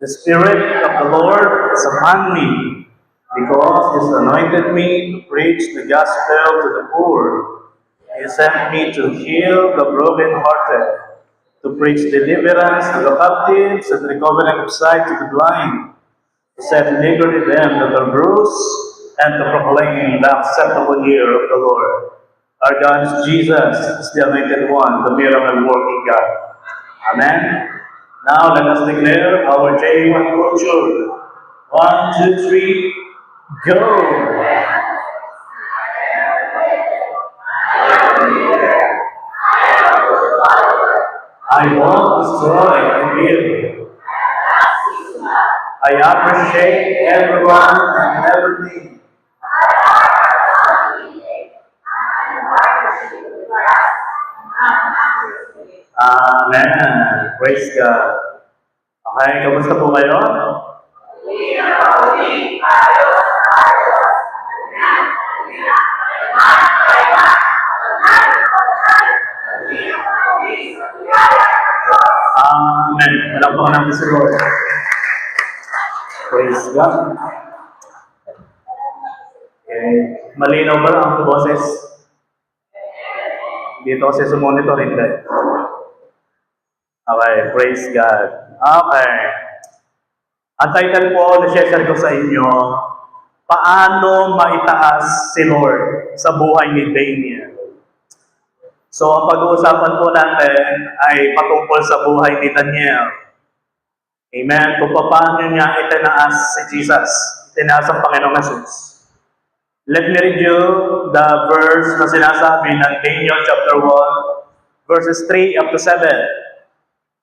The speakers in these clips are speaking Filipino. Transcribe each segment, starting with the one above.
The Spirit of the Lord is upon me, because He has anointed me to preach the gospel to the poor. He sent me to heal the brokenhearted, to preach deliverance to the captives and recovering of sight to the blind, to set liberty them that are bruised, and to proclaim the acceptable year of the Lord. Our God is Jesus, is the anointed one, the miracle working God. Amen. Now let us declare our J1 culture. 1, 2, 3, go! I won't destroy and build. I appreciate everyone and everything. Amen. Praise God. Okay, kamusta po kayo? Amen. Walang po namin si Lord. Praise God. Okay. Malinaw ba ang boses? Dito kasi sa monitor, hindi. Okay, praise God. Okay. Ang title po na share ko sa inyo, paano maitaas si Lord sa buhay ni Daniel? So, ang pag-uusapan po natin ay patungkol sa buhay ni Daniel. Amen. Kung paano niya itinaas si Jesus, itinaas ang Panginoong Jesus. Let me read you the verse na sinasabi ng Daniel chapter 1, verses 3 up to 7.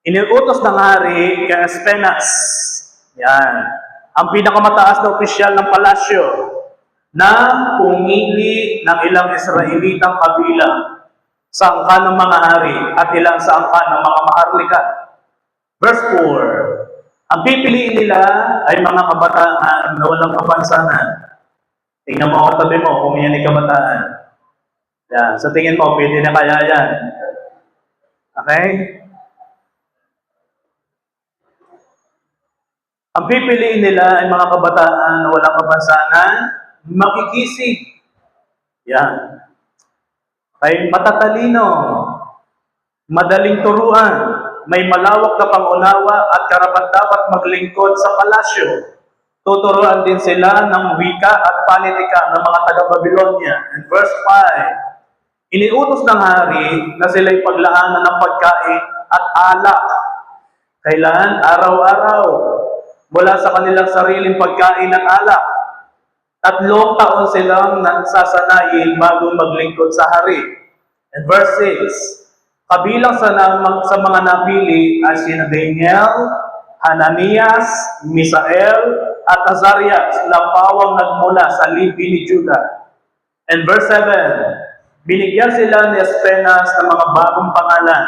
Iniutos ng hari kay Aspenas, yan, ang pinakamataas na opisyal ng palasyo, na pumili ng ilang Israelitang kabilang sa angka ng mga hari at ilang sa angka ng mga maharlika. Verse 4, ang pipiliin nila ay mga kabataan na walang kapansanan. Tingnan mo ang katabi mo kung yan ay kabataan. Yan, sa tingin mo, pwede na kaya yan. Okay? Ang pipiliin nila ay mga kabataan na walang kapansanan, makikisig. Yan. Ay matatalino, madaling turuan, may malawak na pangunawa at karapat-dapat maglingkod sa palasyo. Tuturuan din sila ng wika at panitika ng mga taga-Babylonia. And verse 5, iniutos ng hari na sila'y paglaanan ng pagkain at alak. Kailan? Araw-araw. Mula sa kanilang sariling pagkain at alak. 3 taon silang nagsasanayin bago maglingkod sa hari. And verse 6, kabilang sa mga napili ay sina Daniel, Hananias, Misael, at Azarias, lapawang nagmula sa lipi ni Judah. And verse 7, binigyan sila ni Aspenas ng mga bagong pangalan.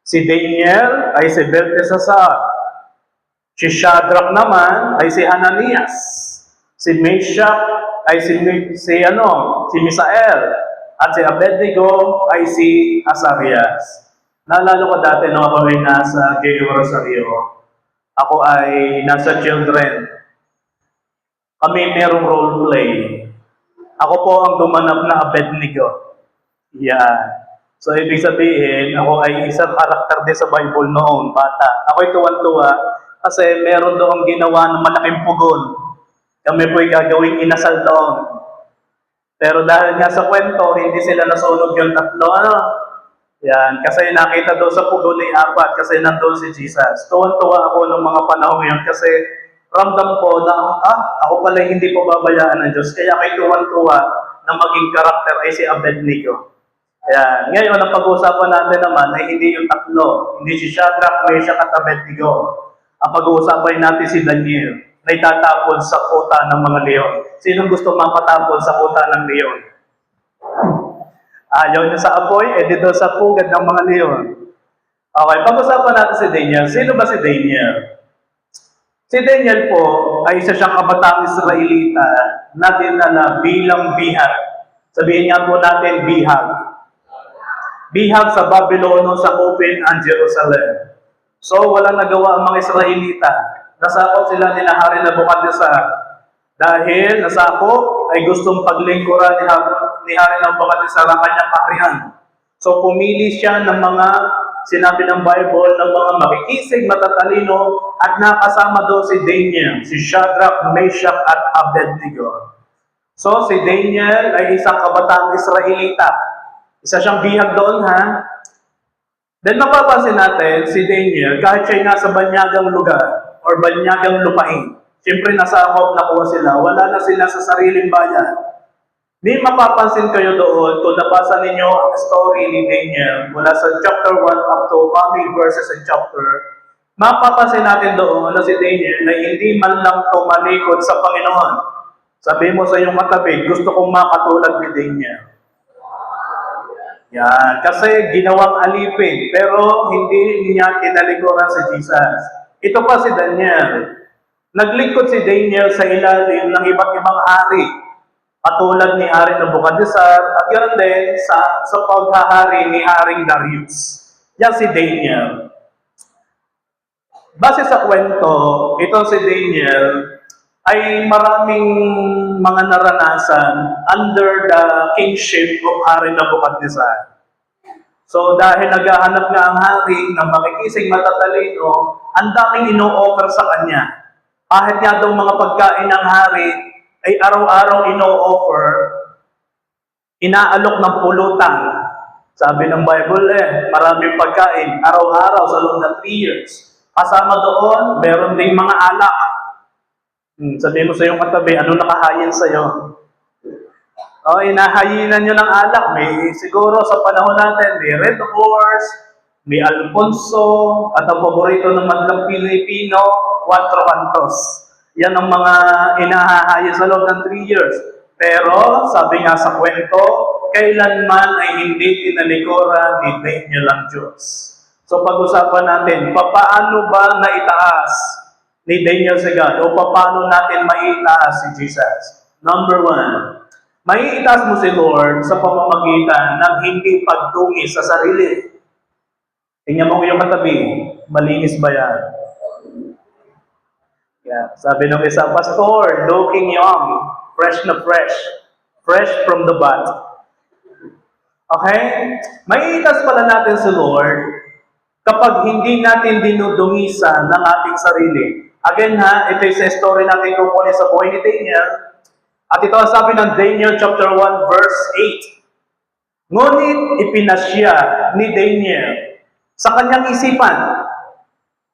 Si Daniel ay si Belteshazzar. Si Shadrach naman ay si Hananias. Si Meshach ay si Misael. At si Abednego ay si Azarias. Naalala ko dati nung ako ay nasa Gayong Rosario, ako ay nasa children. Kami merong role play. Ako po ang gumanap na Abednego. Yan. So, ibig sabihin, ako ay isang karakter din sa Bible noon, bata. Ako'y tuwan-tuwa kasi meron doong ginawa ng malaking pugon. Kami po'y gagawing inasal doon. Pero dahil nga sa kwento, hindi sila nasunog yung 3. Yan. Kasi nakita doon sa pugon ay 4 kasi nandun si Jesus. Tuwan-tuwa ako ng mga panahon yun kasi ramdam ko na, ako pala hindi po babayaan ng Diyos. Kaya ako'y tuwan-tuwa na maging karakter ay si Abednego. Yan. Ngayon, ang pag-uusapan natin naman ay hindi yung 3. Hindi si Shadrach, Meshach at Abednego. Ang pag-uusapan natin si Daniel na itatapon sa kuta ng mga leon. Sinong gusto mapatapon sa kuta ng leon? Ayaw niya sa apoy, dito sa pugad ng mga leon. Okay, pag-usapan natin si Daniel. Sino ba si Daniel? Si Daniel po ay isa siyang kabataang Israelita na dinala bilang bihag. Sabihin nga po natin bihag. Bihag sa Babylono sa Open ang Jerusalem. So, walang nagawa ang mga Israelita. Nasakop sila ni Hari Nabukadnezar. Dahil nasakop ay gustong paglingkuran ni Hari Nabukadnezar ang kanyang kaharian. So pumili siya ng mga sinabi ng Bible ng mga makikisig, matatalino at nakasama doon si Daniel, si Shadrach, Meshach at Abednego. So si Daniel ay isang kabataang Israelita. Isa siyang bihag doon, ha? Then mapapansin natin, si Daniel, kahit siya'y nasa banyagang lugar or banyagang lupain, siyempre nasa akop nakuha sila, wala na sila sa sariling bayan. Di mapapansin kayo doon kung nabasa ninyo ang story ni Daniel mula sa chapter 1 up to coming verses in chapter, mapapansin natin doon na si Daniel na hindi man lang tumalikod sa Panginoon. Sabi mo sa iyong katabi, gusto kong makatulad ni Daniel. Yan, kasi ginawang alipin, pero hindi niya tinalikuran si Jesus. Ito pa si Daniel. Naglingkod si Daniel sa ilalim ng iba't ibang hari, katulad ni Hari Nabukadnezar, at ganoon din sa paghahari ni Haring Darius. Yan si Daniel. Base sa kwento, ito si Daniel ay maraming mga naranasan under the kingship of Hari Nabukadnezar. So dahil naghahanap nga ang hari ng makikisig matatalino, ang daming ino-offer sa kanya. Kahit nga daw mga pagkain ng hari ay araw-araw ino-offer, inaalok ng pulutan. Sabi ng Bible, maraming pagkain, araw-araw sa loob ng 3 years. Kasama doon, meron ding mga alak. Sabihin mo sa iyong katabi, ano nakahayin sa iyo? O, inahayinan nyo ng alak. May siguro sa panahon natin, may Red Horse, may Alfonso, at ang paborito ng madlang Pilipino, Cuatro Cantos. Yan ang mga inahahayin sa loob ng 3 years. Pero, sabi nga sa kwento, kailanman ay hindi tinalikuran ni Daniel ang Diyos. So, pag-usapan natin, paano ba naitaas ni Daniel si God? O paano natin maitaas si Jesus? Number 1, maiitaas mo si Lord sa pamamagitan ng hindi pagdungi sa sarili. Tingnan mo yung katabi, malinis ba yan? Yeah. Sabi ng isang pastor, looking young, fresh na fresh, fresh from the bat. Okay? Maiitaas pala natin si Lord kapag hindi natin dinudungisan ng ating sarili. Again ha, ito yung story natin kukunin sa buhay ni Daniel. At ito ang sabi ng Daniel chapter 1 verse 8. Ngunit ipinasya ni Daniel sa kanyang isipan,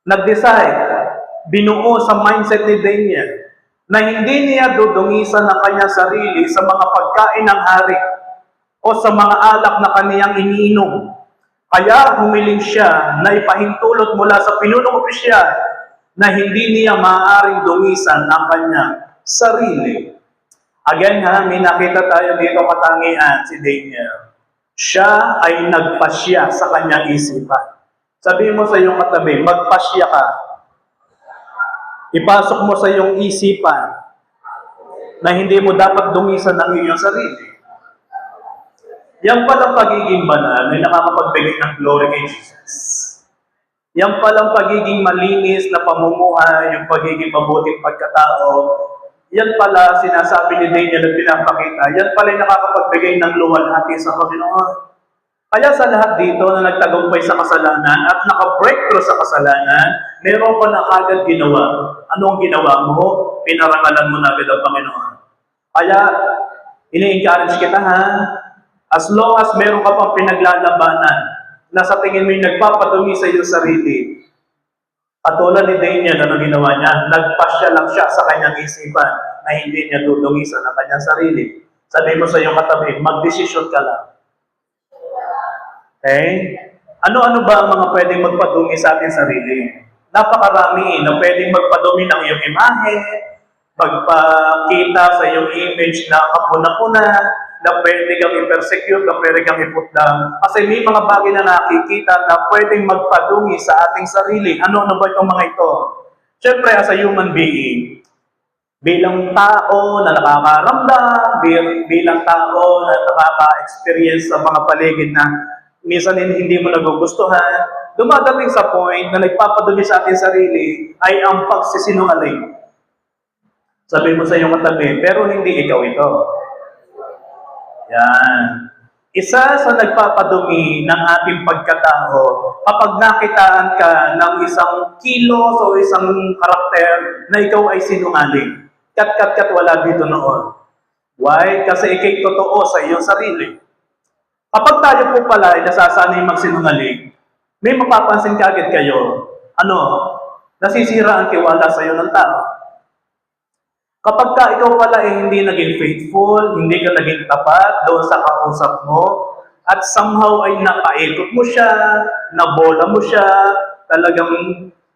nag-decide, binuo sa mindset ni Daniel, na hindi niya dudungisan ang kanyang sarili sa mga pagkain ng hari o sa mga alak na kaniyang iniinom. Kaya humiling siya na ipahintulot mula sa pinunong opisyal na hindi niya maaaring dungisan ang kanyang sarili. Again ha, may nakita tayo dito katangian si Daniel. Siya ay nagpasya sa kanyang isipan. Sabihin mo sa iyong katabi, magpasya ka. Ipasok mo sa iyong isipan na hindi mo dapat dungisan ang iyong sarili. Yan palang pagiging banal ay nakakapagbigay ng glory kay Jesus. Yan palang pagiging malinis na pamumuhay, yung pagiging mabuting pagkatao, yan pala sinasabi ni Daniel at pinapakita, yan pala yung nakakapagbigay ng luwalhati sa Panginoon. Kaya sa lahat dito na nagtagumpay sa kasalanan at naka-breakthrough sa kasalanan, meron ka na agad ginawa. Anong ginawa mo? Pinarangalan mo na agad ang Panginoon. Kaya, ini-encourage kita ha, as long as meron ka pang pinaglalabanan, na sa tingin mo yung nagpapadumi sa iyong sarili, katulad ni Daniel, ano ginawa niya? Nagpasya lang siya sa kanyang isipan na hindi niya dudungisan ang kanyang sarili. Sabi mo sa iyong katabi, magdesisyon ka lang. Okay? Ano-ano ba ang mga pwedeng magpadumi sa ating sarili? Napakarami na pwedeng magpadumi ng iyong imahe, magpakita sa iyong image na kapuna-puna, na pwede kang i-persecute, na pwede kang iputlang. Kasi may mga bagay na nakikita na pwedeng magpadumi sa ating sarili. Ano-ano ba itong mga ito? Siyempre, as a human being, bilang tao na nakakaramdam, bilang tao na nakaka-experience sa mga paligid na minsan hindi mo nagugustuhan, dumadating sa point na nagpapadumi sa ating sarili ay ang pagsisinungaling. Sabi mo sa iyong katabi, pero hindi ikaw ito. Yan. Isa sa nagpapadumi ng ating pagkatao, kapag nakitaan ka ng isang kilos o isang karakter na ikaw ay sinungaling. Kat wala dito noon. Why? Kasi ikay totoo sa iyong sarili. Kapag tayo po pala ay nasasanay magsinungaling, may mapapansin kaagad kayo, nasisira ang tiwala sa iyo ng tao. Kapag ka ikaw pala ay hindi naging faithful, hindi ka naging tapat doon sa kausap mo, at somehow ay napaikot mo siya, nabola mo siya, talagang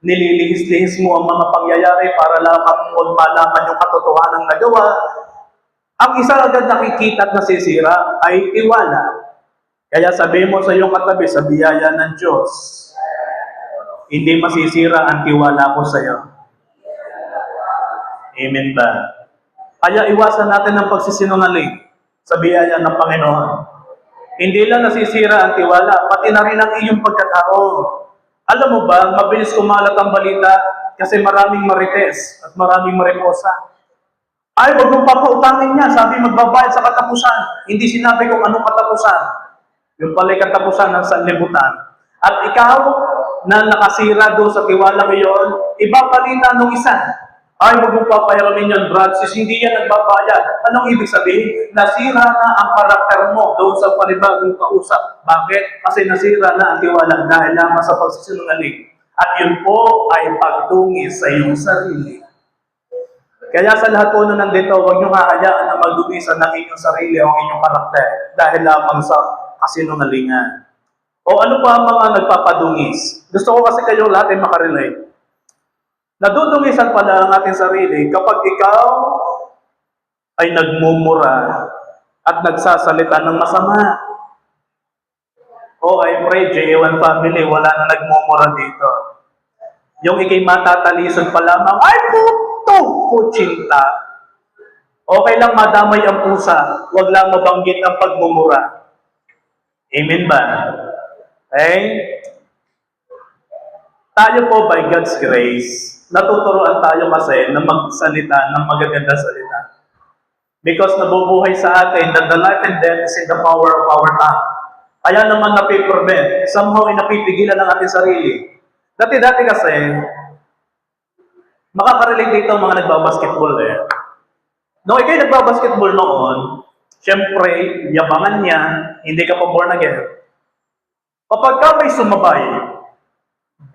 nililihis-lihis mo ang mga pangyayari para lamang huwag malaman yung katotohanan ng nagawa, ang isa agad nakikita at nasisira ay tiwala. Kaya sabi mo sa iyong katabi, sa biyaya ng Diyos, hindi masisira ang tiwala ko sa iyo. Amen ba? Kaya iwasan natin ang pagsisinungaling sa biyaya ng Panginoon. Hindi lang nasisira ang tiwala, pati na rin ang iyong pagkatao. Alam mo ba, mabilis kumalat ang balita kasi maraming marites at maraming mariposa. Ay, wag mong papautangin niya, sabi magbabayad sa katapusan. Hindi sinabi kung anong katapusan. Yung pala'y katapusan ng sanlibutan. At ikaw na nakasira doon sa tiwala ngayon, ibapalita nung isa. Ay, wag mong papayaramin yan, Brad, sis, hindi yan nagbabayad. Anong ibig sabihin? Nasira na ang karakter mo doon sa panibagong kausap. Bakit? Kasi nasira na ang tiwala dahil lamang sa pagsisinungaling. At yun po ay pagdungis sa iyong sarili. Kaya sa lahat po na nandito, huwag niyong hahayaan na magdumisan ng inyong sarili o inyong karakter dahil lamang sa kasinungalingan. O ano pa ang mga nagpapadungis? Gusto ko kasi kayong lahat ay makarelate. Nadudungisan pala ang ating sarili kapag ikaw ay nagmumura at nagsasalita ng masama. O I pray, J1 family, wala na nagmumura dito. Yung ikay matatalisod pa lamang, ay puto, kutsinta. Okay lang madamay ang pusa, wag lang mabanggit ang pagmumura. Amen ba? Okay? Tayo po by God's grace, natuturuan tayo kasi na magsalita ng magagandang salita. Because nabubuhay sa atin that the life and death is in the power of our tongue. Kaya naman napiprevent, somehow ay napipigilan ang ating sarili. Dati-dati kasi, makakarelate dito ang mga nagbabasketball eh. Nung ikay nagbabasketball noon, syempre, yabangan niya, hindi ka pa born again. Kapag ka may sumabay,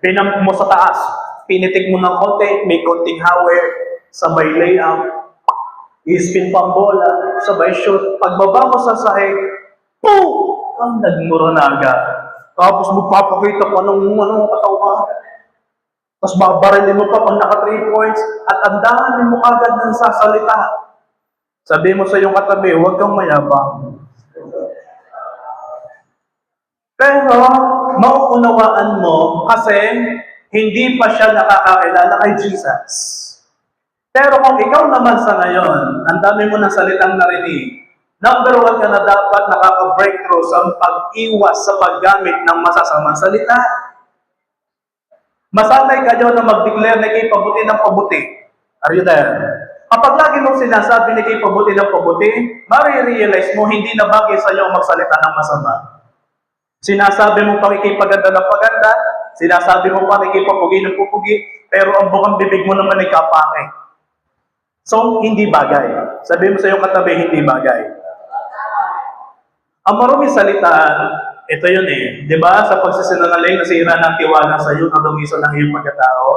pinamp mo sa taas, pinitik mo ng konti, may konting hawer, sabay layup, ispin pa ang bola, sabay shoot, pagbaba mo sa sahig, poo! Ang nagmura na agad. Tapos magpapakita pa ng katawan. Tapos babarilin mo pa pag naka 3 points, at ang dami mo agad ng sasalita. Sabi mo sa iyong katabi, huwag kang mayabang. Pero, mauunawaan mo kasi hindi pa siya nakakakilala kay Jesus. Pero kung ikaw naman sa ngayon, ang dami mo ng salitang narinig, number 1 ka na dapat nakaka-breakthrough sa pag-iwas sa paggamit ng masasamang salita. Masanay kayo na mag-declare na ikay pabuti ng pabuti. Are you there? Kapag lagi mong sinasabi na ikay pabuti ng pabuti, marirealize mo hindi na bagay sa iyo magsalita ng masama. Sinasabi mo pang ikay paganda ng paganda, sinasabi mo pang ikay papugi ng pupugi, pero ang bukang bibig mo naman ay kapangit. So, hindi bagay. Sabi mo sa iyong katabi, hindi bagay. Ang maruming salita, ito yun eh. Di ba? Sa pagsisinungaling, nasira ng tiwala sa iyo, nadumiso ng iyong pagkatao.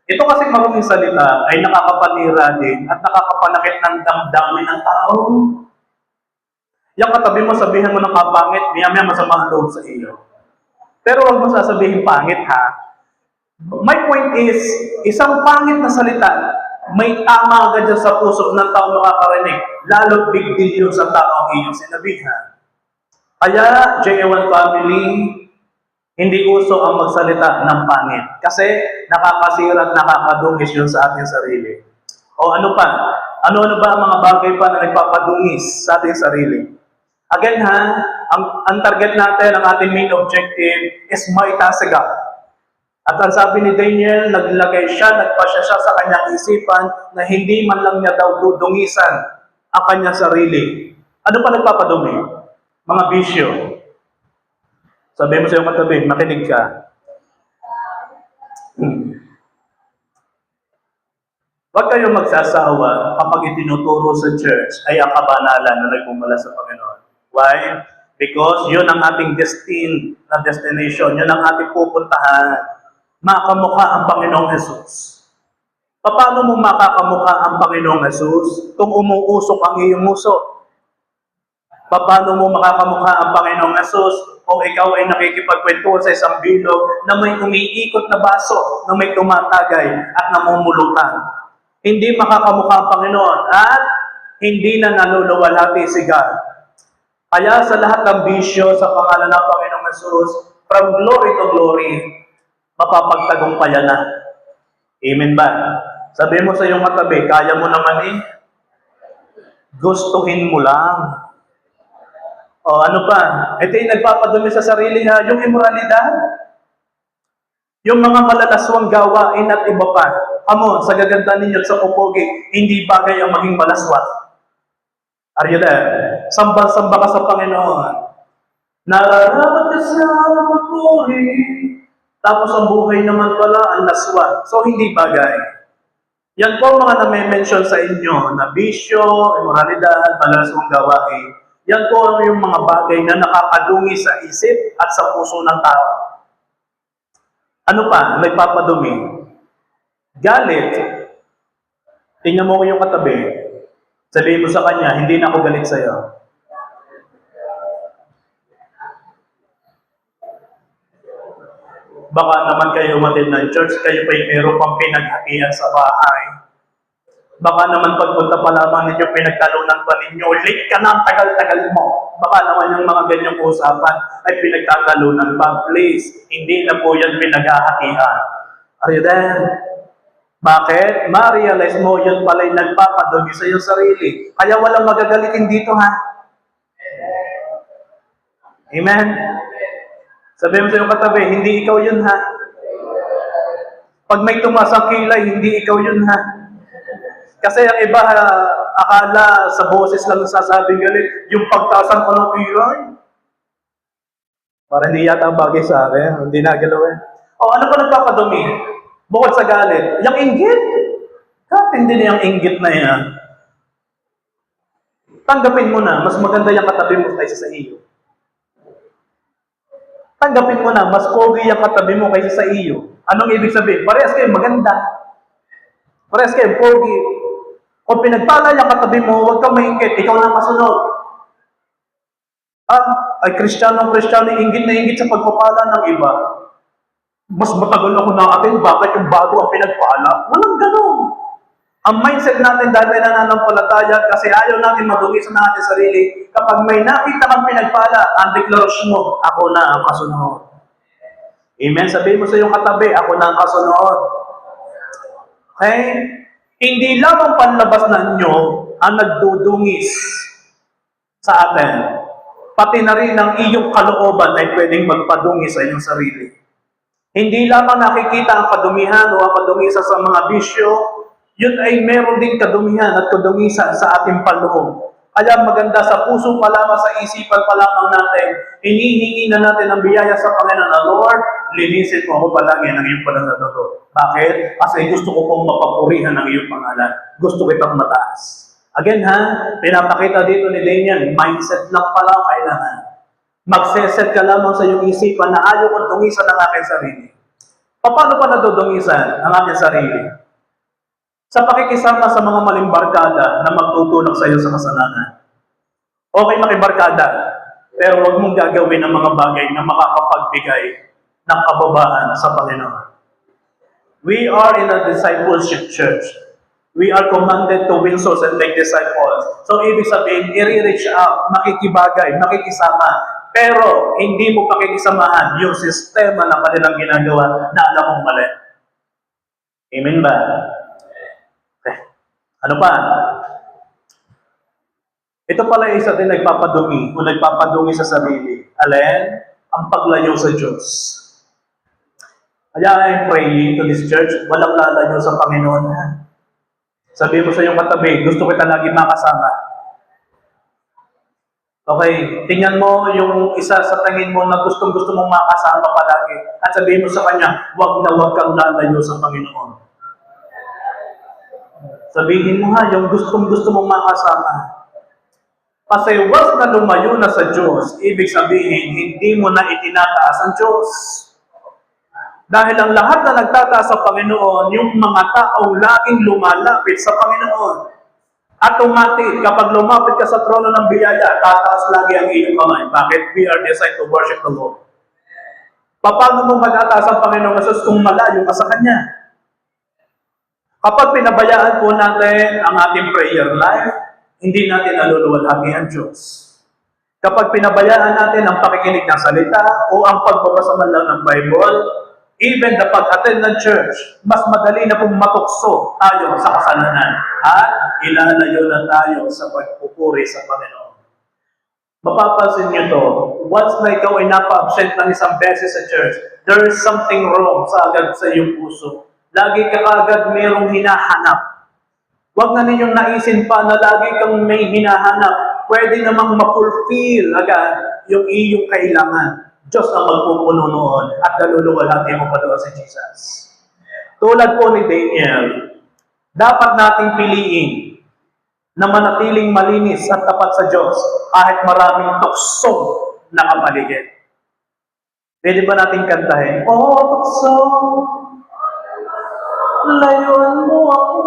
Ito kasi maruming salita ay nakakapanira din at nakakapanakit ng damdamin ng tao. Yung katabi mo, sabihin mo ng kapangit, maya-maya masama ang loob sa iyo. Pero huwag mo sasabihin pangit ha. My point is, isang pangit na salita, may tama agad dyan sa puso ng tao makakarinig, lalo't big deal yun sa taong iyong sinabihan. Kaya, J1 family, hindi uso ang magsalita ng pangit. Kasi nakakasira at nakakadungis yun sa ating sarili. O ano pa? Ano-ano ba ang mga bagay pa na nagpapadungis sa ating sarili? Again ha, ang target natin, ang ating main objective is maitaas sa God. At ang sabi ni Daniel, nagpasya siya sa kanyang isipan na hindi man lang niya daw dudungisan ang kanyang sarili. Ano pa nagpapadumi? Mga bisyo. Sabi mo sa iyong katabi, makinig ka. Huwag kayong magsasawa kapag itinuturo sa church ay ang kabanalan na nagmumula sa Panginoon. Why? Because yun ang ating destination, yun ang ating pupuntahan. Makamukha ang Panginoong Jesus. Paano mo makakamukha ang Panginoong Jesus kung umuusok ang iyong muso? Paano mo makakamukha ang Panginoong Jesus kung ikaw ay nakikipagkwentuhan sa isang bilog na may umiikot na baso, na may tumatagay at namumulutan? Hindi makakamukha ang Panginoon at hindi na naluluwalhati si God. Kaya sa lahat ng bisyo sa pangalan ng Panginoong Jesus, from glory to glory, mapapagtagumpayan na. Amen ba? Sabi mo sa iyong katabi, kaya mo naman eh. Gustuhin mo lang. O ano pa? Ito yung nagpapadumi sa sarili ha, yung immoralidad. Yung mga malalaswang gawain at iba pa. Amo, sa gaganda ninyo at sa pupogi, hindi bagay ang maging malaswa. Are you there? Sambal-samba ka sa Panginoon. Nararapat ka sa pupogi. Tapos ang buhay naman pala ang laswa. So hindi bagay. Yan po mga na-mention sa inyo na bisyo, immoralidad, malalaswang gawain. Yan po yung mga bagay na nakakadungi sa isip at sa puso ng tao. Ano pa? Nagpapadumi. Galit. Tingnan mo ko yung katabi. Sabihin mo sa kanya, hindi na ako galit sa'yo. Baka naman kayo umatid ng church, kayo pa'y meron pang pinaghatian sa bahay. Baka naman pagpunta pa lamang ninyo, pinagtalunan pa ninyo, late ka na ang tagal-tagal mo. Baka naman yung mga ganyang usapan ay pinagtatalunan pa. Please, hindi na po yan pinaghahatian. Are you there? Bakit? Ma-realize mo, yun pala'y nagpapadumi sa iyong sarili. Kaya walang magagalitin dito, ha? Amen? Sabi mo sa iyong katabi, hindi ikaw yun, ha? Pag may tumaas ang kilay, hindi ikaw yun, ha? Kasi ang iba, akala sa boses lang nasasabing galit, yung pagtasan ko ng kilay. Para hindi yata bagay sa akin, hindi nagalawin. O ano pa nagpapadumi? Bukod sa galit, yung inggit. Katindi na yung inggit na yan. Tanggapin mo na, mas maganda yung katabi mo kaysa sa iyo. Tanggapin mo na, mas pogi yung katabi mo kaysa sa iyo. Anong ibig sabihin? Parehas kayo maganda. Parehas kayo pogi. Kung pinagpala yung katabi mo, huwag kang maingit, ikaw na kasunod. Ay Kristiyano, ingit na ingit sa pagpapala ng iba. Mas matagal ako nakatin, bakit yung bago ang pinagpala? Walang ganun. Ang mindset natin dahil may nananampalataya kasi ayaw natin madumi sa natin sarili. Kapag may nakita kang pinagpala, ang deklarasyon mo, ako na ang kasunod. Amen? Sabihin mo sa iyong katabi, ako na ang kasunod. Okay? Hindi lamang panlabas na nyo ang nagdudungis sa atin. Pati na rin ang iyong kalooban ay pwedeng magpadungi sa iyong sarili. Hindi lamang nakikita ang kadumihan o ang kadumisa sa mga bisyo, yun ay meron din kadumihan at kadumisa sa ating panloob. Kaya maganda sa puso pa lamang, sa isipan pa lamang natin, hinihingi na natin ang biyaya sa Panginoon na, Lord, linisin mo ako palagi ng iyong pananadoto. Bakit? Kasi gusto ko pong mapapurihan ng iyong pangalan. Gusto kitang mataas. Again ha, pinapakita dito ni Daniel, mindset lang pala kailangan. Magseset ka lamang sa iyong isipan na ayaw kong dungisan ang aking sarili. Paano pa nadudungisan ang aking sarili? Sa pakikisama sa mga maling barkada na magtutulong sa iyo sa kasalanan. Okay makibarkada, pero huwag mong gagawin ang mga bagay na makakapagbigay ng kababaan sa Panginoon. We are in a discipleship church. We are commanded to win souls and make disciples. So, ibig sabihin, i-reach out, makikibagay, makikisama, pero hindi mo pakikisamahan yung sistema na kanilang ginagawa na alam mong mali. Amen ba? Okay. Ano pa? Ito pala isa din nagpapadumi o nagpapadumi sa sarili. Alin? Ang paglayo sa Diyos. Kaya I'm praying to this church, walang lalayo sa Panginoon. Sabi mo sa iyong katabi, gusto kita lagi makasama. Okay, tingnan mo yung isa sa tingin mo na gustong-gusto mong makasama palagi. At sabihin mo sa kanya, wag na wag kang lalayo sa Panginoon. Sabihin mo nga, yung gustong-gusto mong makasama. Kasi once na lumayo na sa Diyos, ibig sabihin, hindi mo na itinataas ang Diyos. Dahil ang lahat na nagtataas sa Panginoon, yung mga taong laging lumalapit sa Panginoon. Automatic, kapag lumapit ka sa trono ng biyaya, tataas lagi ang iyong kamay. Bakit? We are designed to worship the Lord. Paano mo magtataas ang Panginoon Jesus kung malayo ka sa Kanya? Kapag pinabayaan po natin ang ating prayer life, hindi natin naluluwalhati ang Diyos. Kapag pinabayaan natin ang pakikinig ng salita o ang pagbabasa man lang ng Bible, even the pag-attend ng church, mas madali na pong matukso tayo sa kasalanan at ilalayo na tayo sa pagpupuri sa Panginoon. Mapapansin niyo to, once na ikaw ay napa-absent ng isang beses sa church, there is something wrong sa agad sa iyong puso. Lagi ka agad mayroong hinahanap. Huwag na ninyong naisin pa na lagi kang may hinahanap. Pwede namang ma-fulfill agad yung iyong kailangan. Diyos ang magpupuno noon at naluluwalhati mo pa doon si Jesus. Tulad po ni Daniel, dapat nating piliin na manatiling malinis at tapat sa Diyos kahit maraming tuksong na kapaligid. Pwede ba natin kantahin? Oh, tukso, layuan mo ako.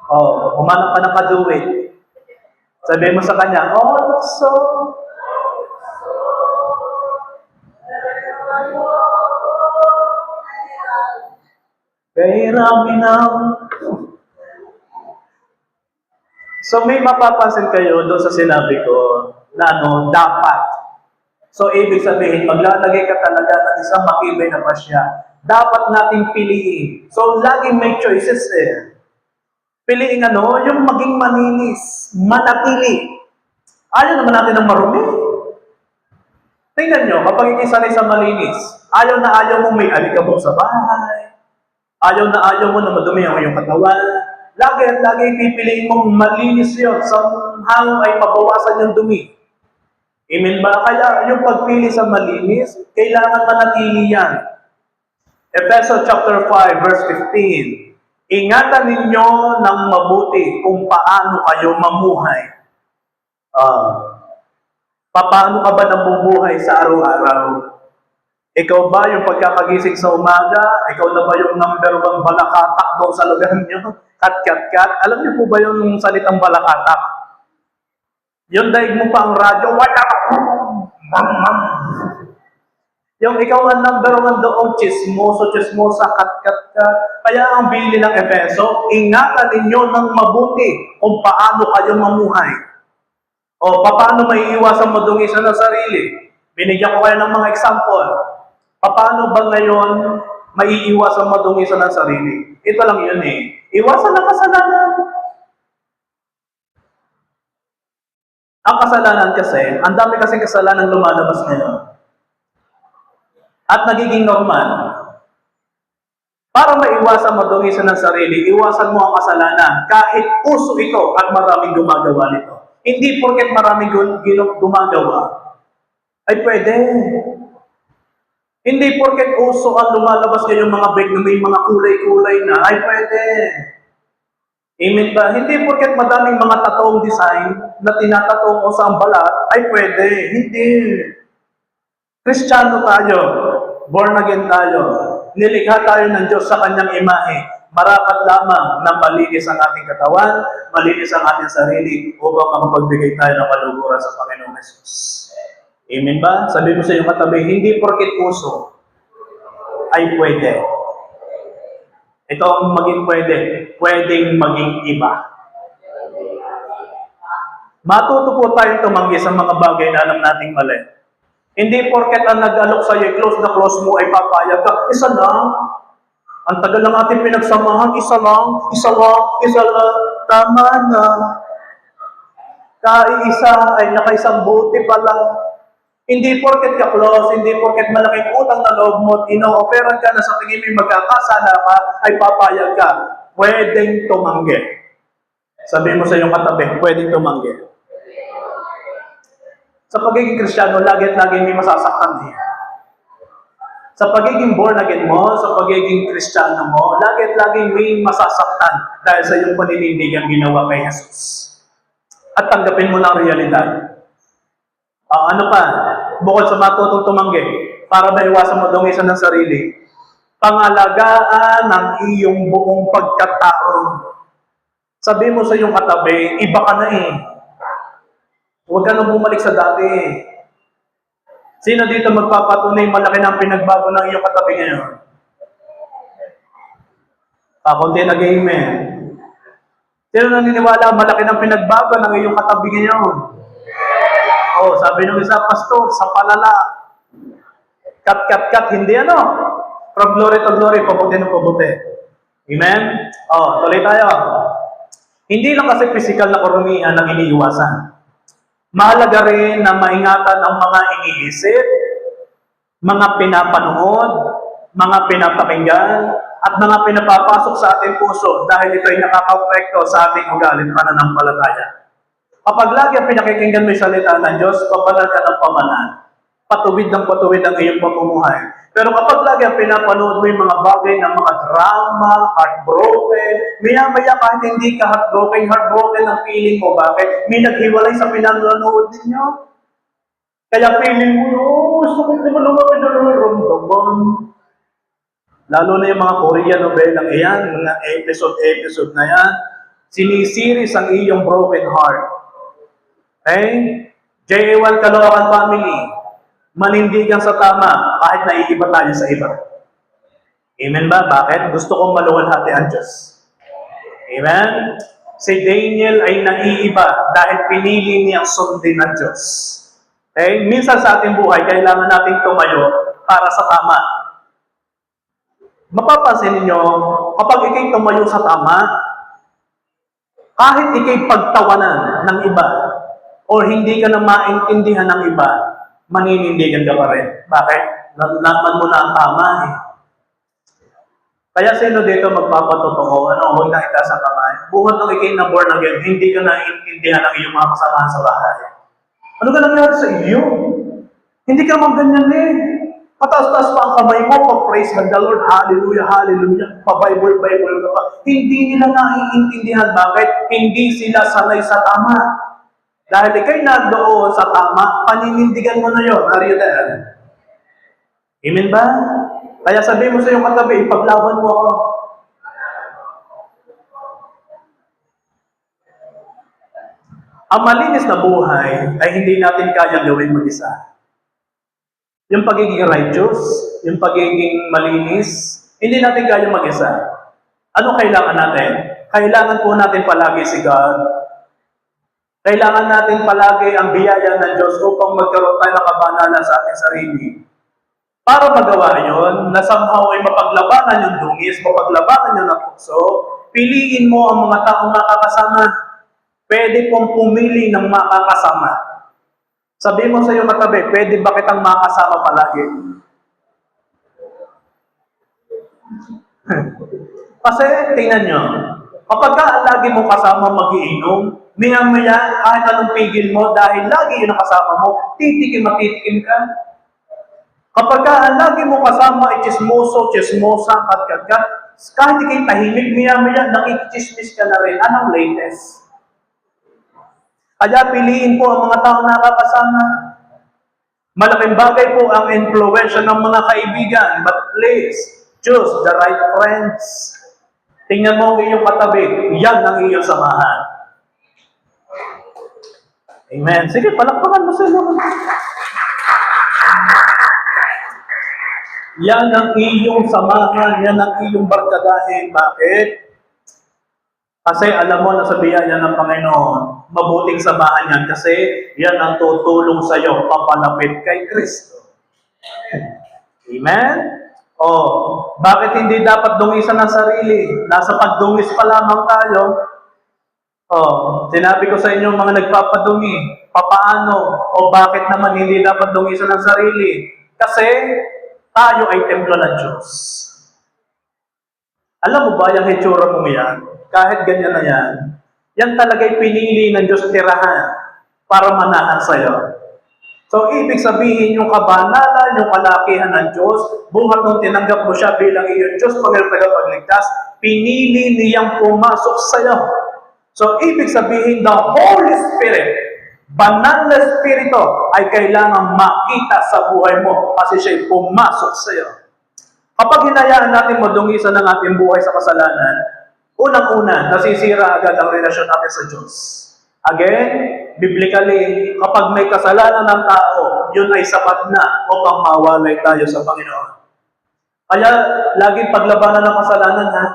Oh, humanap ka ng kaduwit. Sabihin mo sa kanya, oh, tukso, kay Raminam. So may mapapansin kayo doon sa sinabi ko na dapat. So ibig sabihin, maglalagay ka talaga ng isang makibay na pasya. Dapat nating piliin. So laging may choices eh. Piliin yung maging maninis, manatili. Ayaw naman natin ng marumi. Tingnan nyo, kapag ikisanay sa malinis, ayaw na ayaw mo may alikabok sa bahay. Ayaw na ayaw mo na madumi ang iyong katawan. Lagi pipiliin mong malinis yun. Somehow ay mabawasan yung dumi. Amen ba? Kaya yung pagpili sa malinis, kailangan manatili yan. Ephesians chapter 5, verse 15. Ingatan ninyo ng mabuti kung paano kayo mamuhay. Paano ka ba nabubuhay sa araw-araw? Ikaw ba yung pagkakagising sa umaga? Ikaw na ba yung number 1 balakatak doon sa lugar niyo? Kat. Alam niyo po ba yung salitang balakatak? Yung daig mo pa ang radyo, yung ikaw ang number 1 doon, chismosa, kat. Kaya ang bili ng Efeso, ingatan ninyo ng mabuti kung paano kayo mamuhay. O paano maiiwasan mo dungisan ng sarili? Binigyan ko kayo ng mga example. Paano ba ngayon maiiwasan madungisan ng sarili? Ito lang yun eh. Iwasan ang kasalanan. Ang kasalanan kasi, ang dami kasing kasalanan lumalabas ngayon. At nagiging normal. Para maiwasan madungisan ng sarili, iwasan mo ang kasalanan kahit uso ito at maraming gumagawa nito. Hindi porket maraming gumagawa, ay pwede. Hindi porket uso ang lumalabas ngayong mga bag na may mga kulay-kulay na, ay pwede. Amen ba? Hindi porket madaming mga tatoong design na tinatatoong o sa balat, ay pwede. Hindi. Kristiyano tayo. Born again tayo. Nilikha tayo ng Diyos sa kanyang imahe. Marapat lamang na malinis ang ating katawan, malinis ang ating sarili, upang makapagbigay tayo ng kaluguran sa Panginoong Jesus. Amen ba? Sabi mo sa iyong katabi, hindi porket uso ay pwede. Ito ang maging pwede. Pwedeng maging iba. Matuto po tayong tumanggi sa mga bagay na alam nating mali. Hindi porket ang nag-alok sa'yo, close na close mo, ay papayag ka. Isa lang. Ang tagal ng ating pinagsamahan, isa lang. Tama na. Kaisa ay nakaisang buti pala. Hindi porket ka-close, hindi porket malaking utang na loob mo, ino-operan ka na sa tingin mo magkakasala ka, ay papayag ka. Pwedeng tumanggi. Sabihin mo sa iyong katabi, pwedeng tumanggi. Sa pagiging Kristiyano, lagi at lagi may masasaktan eh. Sa pagiging born again mo, sa pagiging Kristiyano mo, lagi at lagi may masasaktan dahil sa iyong paninindigang ginawa kay Jesus. At tanggapin mo na ang realidad. Ano pa? Bukod sa matutong tumanggi, para maiwasan mo dungisan ng sarili, pangalagaan ng iyong buong pagkatao. Sabi mo sa iyong katabi, iba ka na eh. Huwag ka nang bumalik sa dati. Sino dito magpapatunay malaki ng pinagbago ng iyong katabi ngayon? Kunti nag-amen. Sino naniniwala malaki ng pinagbago ng iyong katabi ngayon? Sabi ng isa, pastor, sa palala. Kat, hindi ano. From glory to glory, pabuti ng pabuti. Amen? Tuloy tayo. Hindi lang kasi physical na karumihan ang iniiwasan. Mahalaga rin na maingatan ang mga iniisip, mga pinapanood, mga pinapakinggan, at mga pinapapasok sa ating puso dahil ito ay nakaka-apekto sa ating ugali at pananampalataya. Kapag lagi ang pinakikinggan mo yung salita ng Diyos, pabanal ka ng pabanal. Patuwid ng patuwid ang iyong pamumuhay. Pero kapag lagi ang pinapanood mo yung mga bagay ng mga drama, heartbroken, maya-maya kahit hindi ka heartbroken ang feeling mo. Bakit? May naghiwalay sa pinanonood ninyo. Kaya feeling mo, sakit naman ang mga pinanonood. Lalo na yung mga Korean novelang iyan, mga episode na yan, sinisiris ang iyong broken heart. Okay? J.A.1 Caloocan Family, manindigan sa tama kahit naiiba tayo sa iba. Amen ba? Bakit? Gusto kong maluwalhati ang Diyos. Amen? Si Daniel ay naiiba dahil pinili niyang sundin ng Diyos. Okay? Minsan sa ating buhay, kailangan nating tumayo para sa tama. Mapapansin ninyo, kapag ikay tumayo sa tama, kahit ikay pagtawanan ng iba, o hindi ka na maintindihan ng iba, maninindigan ka pa rin. Bakit? Nalaman mo na ang tama eh. Kaya sino dito magpapatotoo? Huwag na itaas ang kamay. Buhat ng ikay na born again, hindi ka naiintindihan ng iyong mga kasamahan sa bahay. Ano ka nangyari sa iyo? Hindi ka naman ganyan eh. Pataas-taas pa ang kamay mo, pag-praise the Lord, hallelujah, hallelujah, pa-Bible ka pa. Hindi nila naiintindihan. Bakit? Hindi sila sanay sa tama. Dahil ikay na doon sa tama, paninindigan mo na yun. Are you there? Amen ba? Kaya sabi mo sa iyong katabi, ipaglaban mo ako. Ang malinis na buhay ay hindi natin kayang gawin mag-isa. Yung pagiging righteous, yung pagiging malinis, hindi natin kayang mag-isa. Ano kailangan natin? Kailangan po natin palagi si God. Kailangan natin palagi ang biyaya ng Diyos upang magkaroon tayo ng kabanalan sa ating sarili. Para magawa yon, na somehow ay mapaglabanan yung dungis, mapaglabanan yung puso, piliin mo ang mga taong makakasama. Pwede pong pumili ng makakasama. Sabi mo sa iyong katabi, pwede ba kitang makasama palagi? Kasi, tingnan nyo, kapag lagi mo kasama mag-iinom, maya-maya, kahit anong pigil mo, dahil lagi yun ang kasama mo, titikim ka. Kapag lagi mo kasama, chismosa, kat, kahit ikay tahimik, maya-maya, nakikichismis ka na rin. Anong latest? Kaya piliin po ang mga tao nakakasama. Malaking bagay po ang influensya ng mga kaibigan, but please, choose the right friends. Tingnan mo ang iyong katabi, yan ang iyong samahan. Amen. Sige, palakpakan mo sa iyo. Yan ang iyong samahan, yan ang iyong barkadahin. Bakit? Kasi alam mo na sa biyaya ng Panginoon, mabuting samahan yan kasi yan ang tutulong sa iyo papalapit kay Kristo. Amen? Bakit hindi dapat dungisan ng sarili? Nasa pagdungis pa lamang tayo, Oh, sinabi ko sa inyo mga nagpapadumi, papaano o bakit naman hindi dapat dungisan ng sarili? Kasi tayo ay templo ng Diyos. Alam mo ba yung hitsura mo yan? Kahit ganyan na yan talaga'y pinili ng Diyos tirahan para manahan sa'yo. So, ibig sabihin, yung kabanalan, yung kalakihan ng Diyos, buhat nung tinanggap mo siya bilang iyong Diyos, Panginoon tagapagligtas, pinili niyang pumasok sa'yo. So, ibig sabihin, the Holy Spirit, banal na Espiritu, ay kailangan makita sa buhay mo kasi siya'y pumasok sa'yo. Kapag hinayaan natin madungisan ng ating buhay sa kasalanan, unang-una, nasisira agad ang relasyon natin sa Diyos. Again, biblically, kapag may kasalanan ng tao, yun ay sapat na upang mawalay tayo sa Panginoon. Kaya, laging paglabanan ng kasalanan, ha?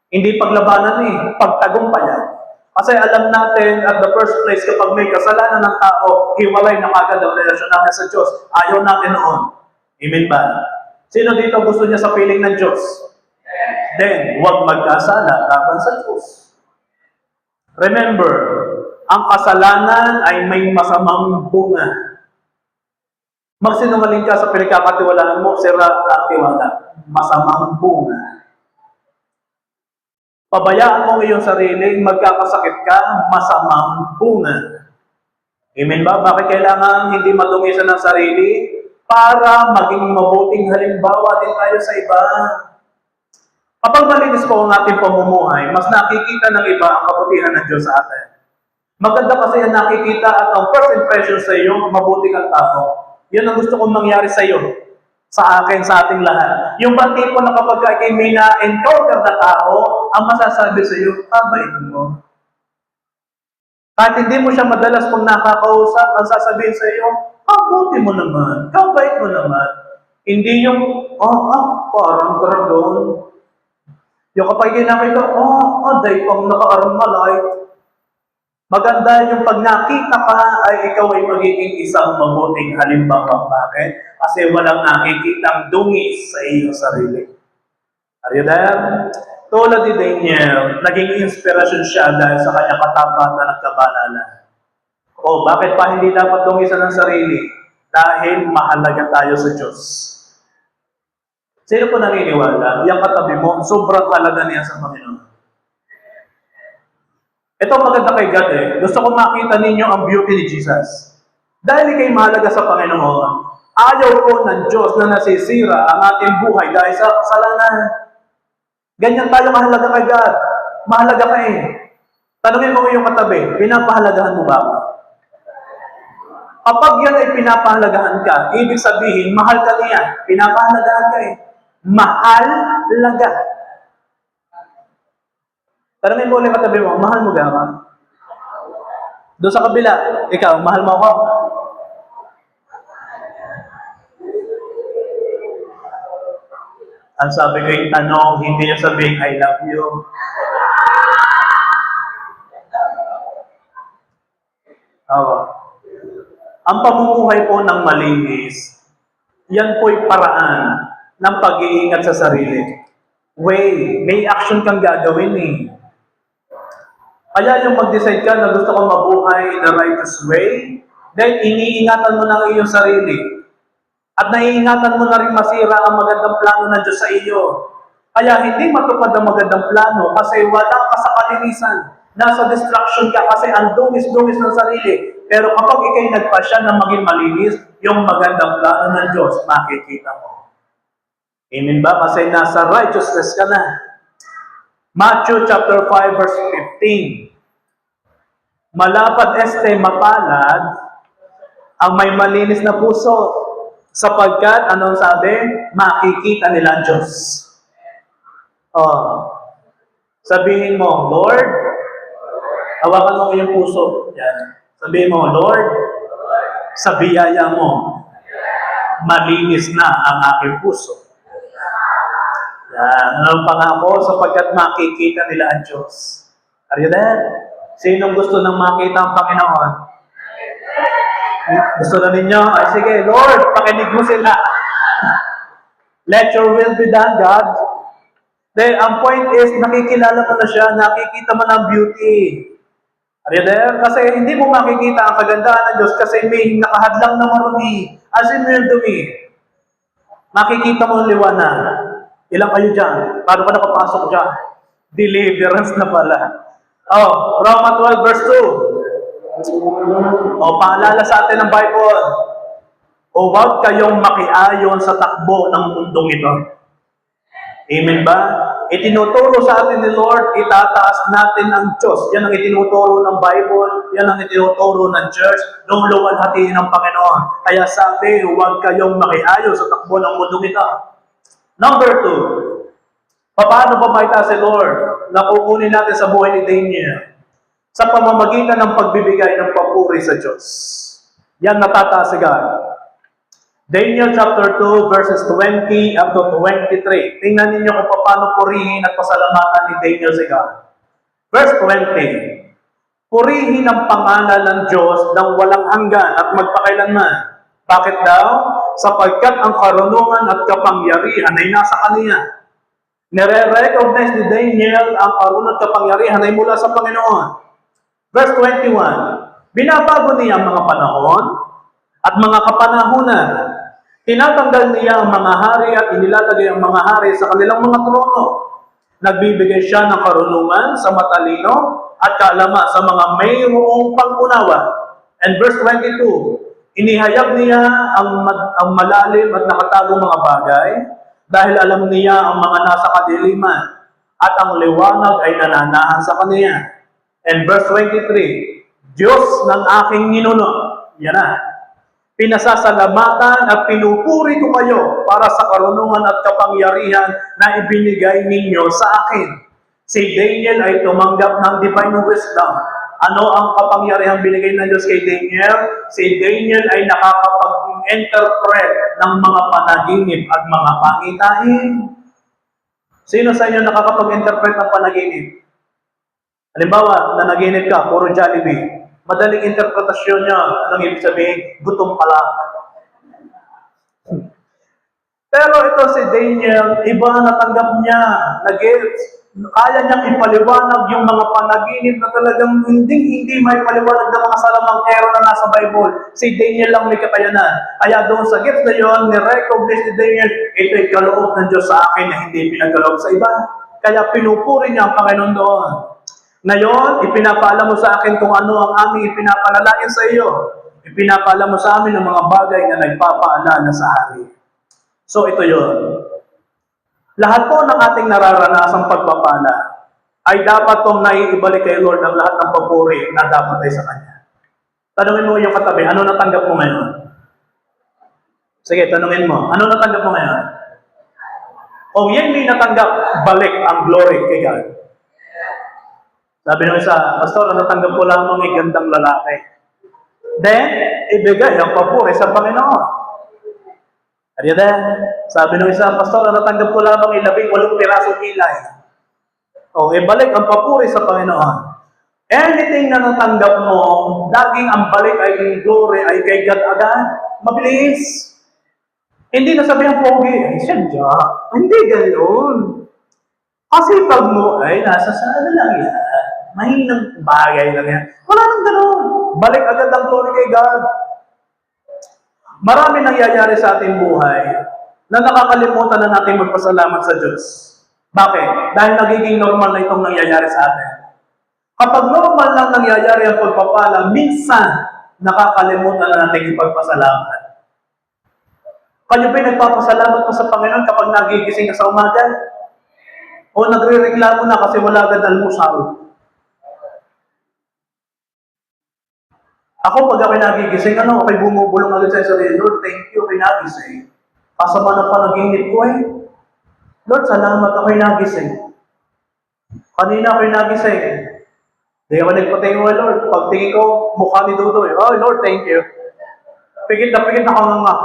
Hindi paglabanan pagtagumpayan. Kasi alam natin, at the first place, kapag may kasalanan ng tao, hiwalay na agad ang relasyon natin sa Diyos. Ayaw natin noon. Amen ba? Sino dito gusto niya sa piling ng Diyos? Then, huwag magkasala laban sa Diyos. Remember, ang kasalanan ay may masamang bunga. Magsinungaling ka sa pinagkakatiwalaan mo, sira ang tiwala. Masamang bunga. Pabayaan mo iyong sarili, magkakasakit ka, masamang bunga. Amen ba? Bakit kailangan hindi madungisan ng sarili? Para maging mabuting halimbawa din tayo sa iba. Kapag malinis po ang ating pamumuhay, mas nakikita ng iba ang kabutihan ng Diyos sa atin. Maganda kasi ang nakikita at ang first impression sa iyo, mabuti kang tao. Yun ang gusto kong mangyari sa iyo, sa akin, sa ating lahat. Yung ba tipo na kapag kayo may na-encounter na tao, ang masasabi sa iyo, bait mo. Kahit hindi mo siya madalas pag nakakausap, ang sasabihin sa iyo, buti mo naman, bait mo naman. Hindi yung, parang dragon. Yung kapag nakita, day pang naka-armalite. Maganda yung pag nakita ka ay ikaw ay magiging isang mabuting halimbawa. Bakit? Kasi walang nakikitang dungis sa iyong sarili. Are you there? Tulad ni Daniel, naging inspirasyon siya dahil sa kanyang katapatan at kabanalan. Bakit pa hindi dapat dungisan ng sarili? Dahil mahalaga tayo sa Diyos. Sino po naniniwala? Yung katabi mo, sobrang halaga niya sa Panginoon. Ito maganda kay God Gusto ko makita ninyo ang beauty ni Jesus. Dahil ikay mahalaga sa Panginoon, ayaw po ng Diyos na nasisira ang ating buhay dahil sa kasalanan. Ganyan tayo mahalaga kay God. Mahalaga ka Tanungin mo yung katabi, pinapahalagahan mo ba ako? Kapag yan ay pinapahalagahan ka, ibig sabihin, mahal ka niya. Pinapahalagahan ka Mahal-laga. Tanungin mo ulit katabi mo, mahal mo ba? Doon sa kabila, ikaw, mahal mo ako? Ang sabi ko yung tanong, hindi yung sabihin, I love you. Ang pamumuhay po ng malinis, yan po'y paraan ng pag-iingat sa sarili. May action kang gagawin Kaya yung mag-decide ka na gusto kong mabuhay in the righteous way, then iniingatan mo ng iyong sarili. At naiingatan mo na rin masira ang magandang plano ng Diyos sa iyo. Kaya hindi matupad ang magandang plano kasi wala ka sa kalinisan. Nasa distraction ka kasi ang dungis-dungis ng sarili. Pero kapag ikay nagpasya na maging malinis, yung magandang plano ng Diyos, makikita mo. Amen ba? Kasi nasa righteousness ka na. Matthew chapter 5 verse 15. Malapad mapalad ang may malinis na puso sapagkat, anong sabi? Makikita nila ang Diyos. Sabihin mo, Lord, hawakan mo yung puso. Yan. Sabihin mo, Lord, sa biyaya mo, malinis na ang aking puso. Yan. Anong pangako? Sapagkat makikita nila ang Diyos. Are you there? Sinong gusto nang makita ang Panginoon? Gusto na ninyo? Ay sige, Lord, pakinig mo sila. Let your will be done, God. Then, ang point is, nakikilala mo na siya, nakikita mo ng beauty. Are you there? Kasi hindi mo makikita ang kagandahan ng Diyos kasi may nakahadlang na marumi. Asin mo yung dumi. Makikita mo ang liwanag. Ilang kayo dyan? Paano ka nakapasok dyan? Deliverance na pala. Oh, Roma 12 verse 2. Oh, paalala sa atin ng Bible. O huwag kayong makiayon sa takbo ng mundong ito. Amen ba? Itinuturo sa atin ni Lord, itataas natin ang Diyos. Yan ang itinuturo ng Bible, yan ang itinuturo ng Church, luluwalhatiin ng Panginoon. Kaya sabi, huwag kayong makiayon sa takbo ng mundong ito. Number 2, paano ba maitaas si Lord na kukunin natin sa buhay ni Daniel? Sa pamamagitan ng pagbibigay ng papuri sa Diyos. Yan natataas si God. Daniel chapter 2 verses 20 up to 23. Tingnan ninyo kung paano purihin at pasalamatan ni Daniel si God. Verse 20. Purihin ang pangalan ng Diyos ng walang hanggan at magpakailanman. Bakit daw? Sapagkat ang karunungan at kapangyarihan ay nasa kaniya. Nire-recognize ni Daniel ang karunungan at kapangyarihan ay mula sa Panginoon. Verse 21. Binabago niya ang mga panahon at mga kapanahunan. Tinatanggal niya ang mga hari at inilalagay ang mga hari sa kanilang mga trono. Nagbibigay siya ng karunungan sa matalino at kaalaman sa mga mayroong pangunawa. And verse 22, inihayag niya ang malalim at nakatagong mga bagay dahil alam niya ang mga nasa kadiliman at ang liwanag ay nananahan sa kaniya. And verse 23, Diyos ng aking ninuno. Yan na. Pinasasalamatan at pinupuri ko kayo para sa karunungan at kapangyarihan na ibinigay ninyo sa akin. Si Daniel ay tumanggap ng divine wisdom. Ano ang kapangyarihan binigay ng Diyos kay Daniel? Si Daniel ay nakakapag-interpret ng mga panaginip at mga pangitain. Sino sa inyo nakakapag-interpret ng panaginip? Halimbawa, nanaginip ka, puro Jollibee. Madaling interpretasyon niya. Anong ibig sabihin? Gutom ka lang. Pero ito si Daniel, iba natanggap niya, nag-gets. Kaya niyang ipaliwanag yung mga panaginip na talagang hindi may paliwanag ng mga salamangkero na nasa Bible. Si Daniel lang may kakayanan. Kaya doon sa gifts na yun, ni-recognize ni Daniel, ito'y kaloob ng Diyos sa akin na hindi pinagkaloob sa iba. Kaya pinupuri niya ang Panginoon doon. Ngayon, ipinapaalam mo sa akin kung ano ang aming ipinapanalangin sa iyo. Ipinapaalam mo sa amin ang mga bagay na nagpapaalala sa hari. So, ito yun. Lahat po ng ating nararanasang pagpapala ay dapat pong naiibalik kay Lord ang lahat ng papuri na dapat ay sa Kanya. Tanungin mo yung katabi, ano natanggap mo ngayon? Sige, tanungin mo, ano natanggap mo ngayon? Kung yan may natanggap, balik ang glory kay God. Sabi ng isa, Pastor, natanggap ko lamang ay gandang lalaki. Then, ibigay ang papuri sa Panginoon. Are you there? Sabi ng isa, Pastor, natanggap ko lamang ay 18 pirasong kilay. O, ibalik ang papuri sa Panginoon. Anything na natanggap mo, laging ang balik ay glory ay kay God agad. Mabilis. Hindi na sabihan pogi, ay sadya. Hindi ganoon. Kasi pag mo, ay nasa sana lang yan. Mahinang bagay lang yan. Wala nang ganoon. Balik agad ang glory kay God. Marami nangyayari sa ating buhay na nakakalimutan na natin magpasalamat sa Diyos. Bakit? Dahil nagiging normal na itong nangyayari sa atin. Kapag normal lang nangyayari ang pagpapala, minsan nakakalimutan na natin ipagpasalamat. Kayo ba'y nagpapasalamat mo sa Panginoon kapag nagigising ka sa umaga? O nagre-reklamo na kasi wala agad almusal? Ako, pag ako'y nagigising, ako'y bumubulong agad sa sarili, Lord, thank you, ako'y nagising. Kasama ng panaginip ko Lord, salamat ako'y nagising. Kanina ako'y nagising. Di ako nagpatingo, Lord. Pagtingin ko, mukha ni Dudoy. Oh, Lord, thank you. Pigit na ako nga.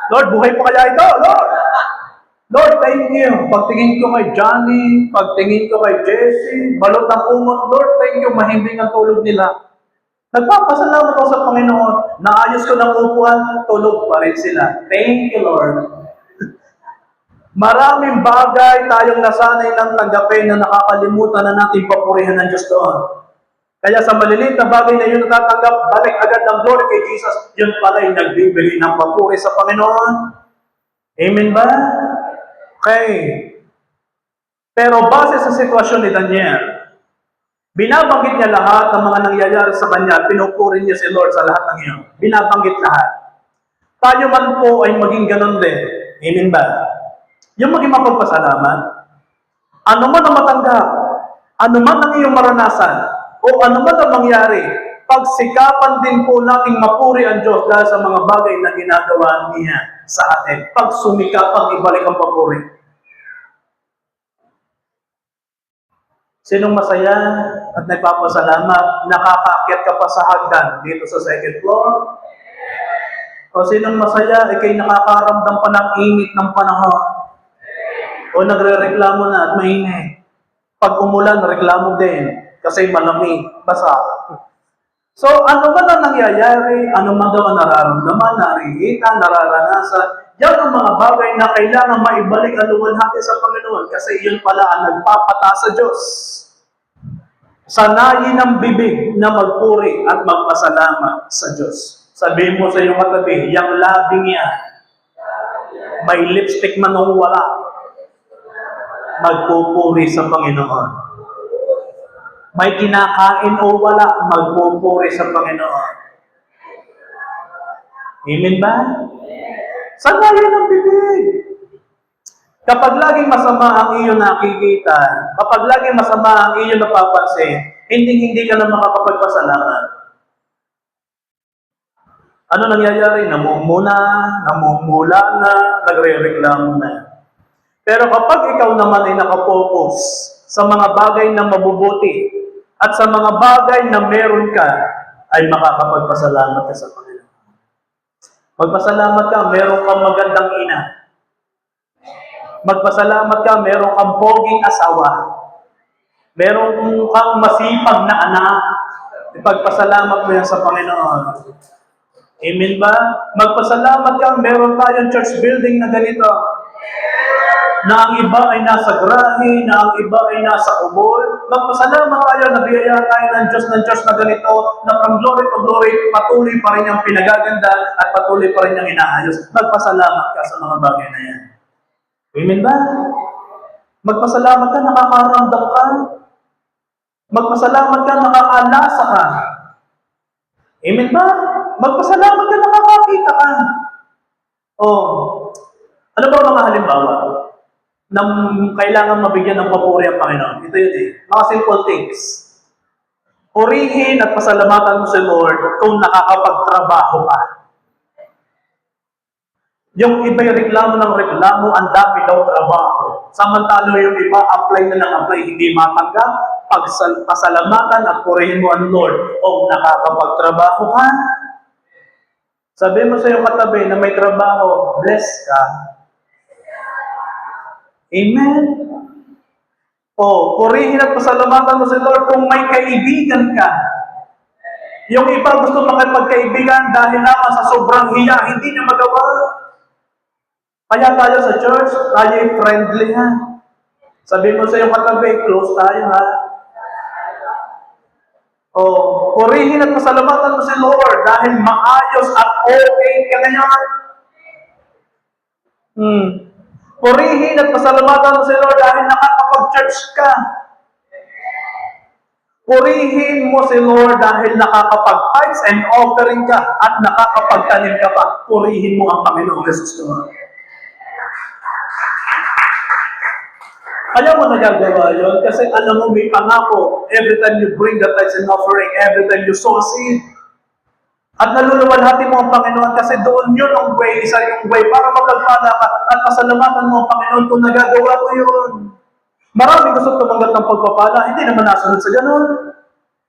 Lord, buhay pa kaya ito, Lord. Lord, thank you. Pagtingin ko kay Johnny, pagtingin ko kay Jessie, balot ng umot, Lord, thank you. Mahimbing ang tulog nila. Nagpapasalamat ako sa Panginoon. Naayos ko ng upuan, tulog pa rin sila. Thank you, Lord. Maraming bagay tayong nasanay ng tanggapin na nakakalimutan na natin papurihan ng Diyos doon. Kaya sa maliliit na bagay na yun natatanggap, balik agad ng glory kay Jesus, yun pala yung nagbibigay ng papuri sa Panginoon. Amen ba? Okay. Pero base sa sitwasyon ni Daniel, binabanggit niya lahat ng mga nangyayari sa kanya, pinupuri niya si Lord sa lahat ng iyon. Binabanggit lahat. Tayo man po ay maging ganun din. Amen ba? Yung maging mapagpasalamat, ano man ang matanggap, ano man ang iyong maranasan, o ano man ang mangyari, pagsikapan din po nating mapuri ang Diyos dahil sa mga bagay na ginagawa niya sa atin. Pag sumikapan, ibalik ang papuri. Sinong masaya at nagpapasalamat, nakakaakyat ka pa sa hagdan dito sa second floor? O sinong masaya, ikay nakakaramdam pa ng init ng panahon? O nagre-reklamo na at mainit? Pag umulan, reklamo din kasi malamig, basa. So, ano man ang nangyayari, ano man daw ang nararamdaman, narikita, nararanasan, yan ang mga bagay na kailangan maibalik ang luwalhati sa Panginoon kasi yun pala ang nagpapataas sa Diyos. Sanayin ang bibig na magpuri at magpasalamat sa Diyos. Sabihin mo sa iyong katabi, yung labing yan, may lipstick man o wala, magpupuri sa Panginoon. May kinakain o wala, magpupuri sa Panginoon. Amen ba? Sanayin ang bibig. Kapag laging masama ang iyong nakikita, kapag laging masama ang iyong napapansin, hindi ka na makakapagpasalamat. Ano nangyayari? Namumula na, nagre-reklamo na. Pero kapag ikaw naman ay nakapokus sa mga bagay na mabubuti at sa mga bagay na meron ka, ay makakapagpasalamat ka sa Panginoon. Magpasalamat ka, meron kang magandang ina. Magpasalamat ka, meron kang poging asawa. Meron kang masipag na anak. Ipagpasalamat mo yan sa Panginoon. Amen ba? Magpasalamat ka, meron tayong church building na ganito. Na ang iba ay nasa grahe, na ang iba ay nasa ubol. Magpasalamat tayo, nabiyaya tayo ng Diyos na ganito, na from glory to glory, patuloy pa rin ang pinagaganda at patuloy pa rin ang inaayos. Magpasalamat ka sa mga bagay na yan. Amen ba? Magpasalamat ka, nakakaramdam ka. Magpasalamat ka, nakakalasa ka. Amen ba? Magpasalamat ka, nakakakita ka. Ano ba mga halimbawa na kailangan mabigyan ng papuri ang Panginoon? Ito yun eh. Mga simple things. Purihin at pasalamatan mo si Lord kung nakakapagtrabaho ka. Yung iba'y reklamo ng reklamo, ang dami daw trabaho. Samantala yung iba, apply na ng apply, hindi matanggap. Pasalamatan at purihin mo ang Lord kung nakakapagtrabaho ka. Sabi mo sa iyong katabi na may trabaho, bless ka. Amen? Purihin at pasalamatan mo si Lord kung may kaibigan ka. Yung iba gusto makipagkaibigan dahil naman sa sobrang hiya, hindi niya magawa. Kaya tayo sa church, tayo friendly ha. Sabi mo sa iyong katabi, close tayo ha. Purihin at pasalamatan mo si Lord dahil maayos at okay ka ngayon. Purihin at pasalamatan mo si Lord dahil nakakapag-church ka. Purihin mo si Lord dahil nakakapag-tithes and offering ka at nakakapagtanim ka pa. Purihin mo ang Panginoong Jesus Lord. Ayaw mo nagagawa yun kasi alam mo may pangako every time you bring the tithes and offering, every time you sow seed. At naluluwalhati mo ang Panginoon kasi doon yun ang way, isa yung way para mapagpala ka at pasalamatan mo ang Panginoon kung nagagawa mo yun. Marami gusto tumanggap ng pagpapala, hindi naman nasunod sa ganun.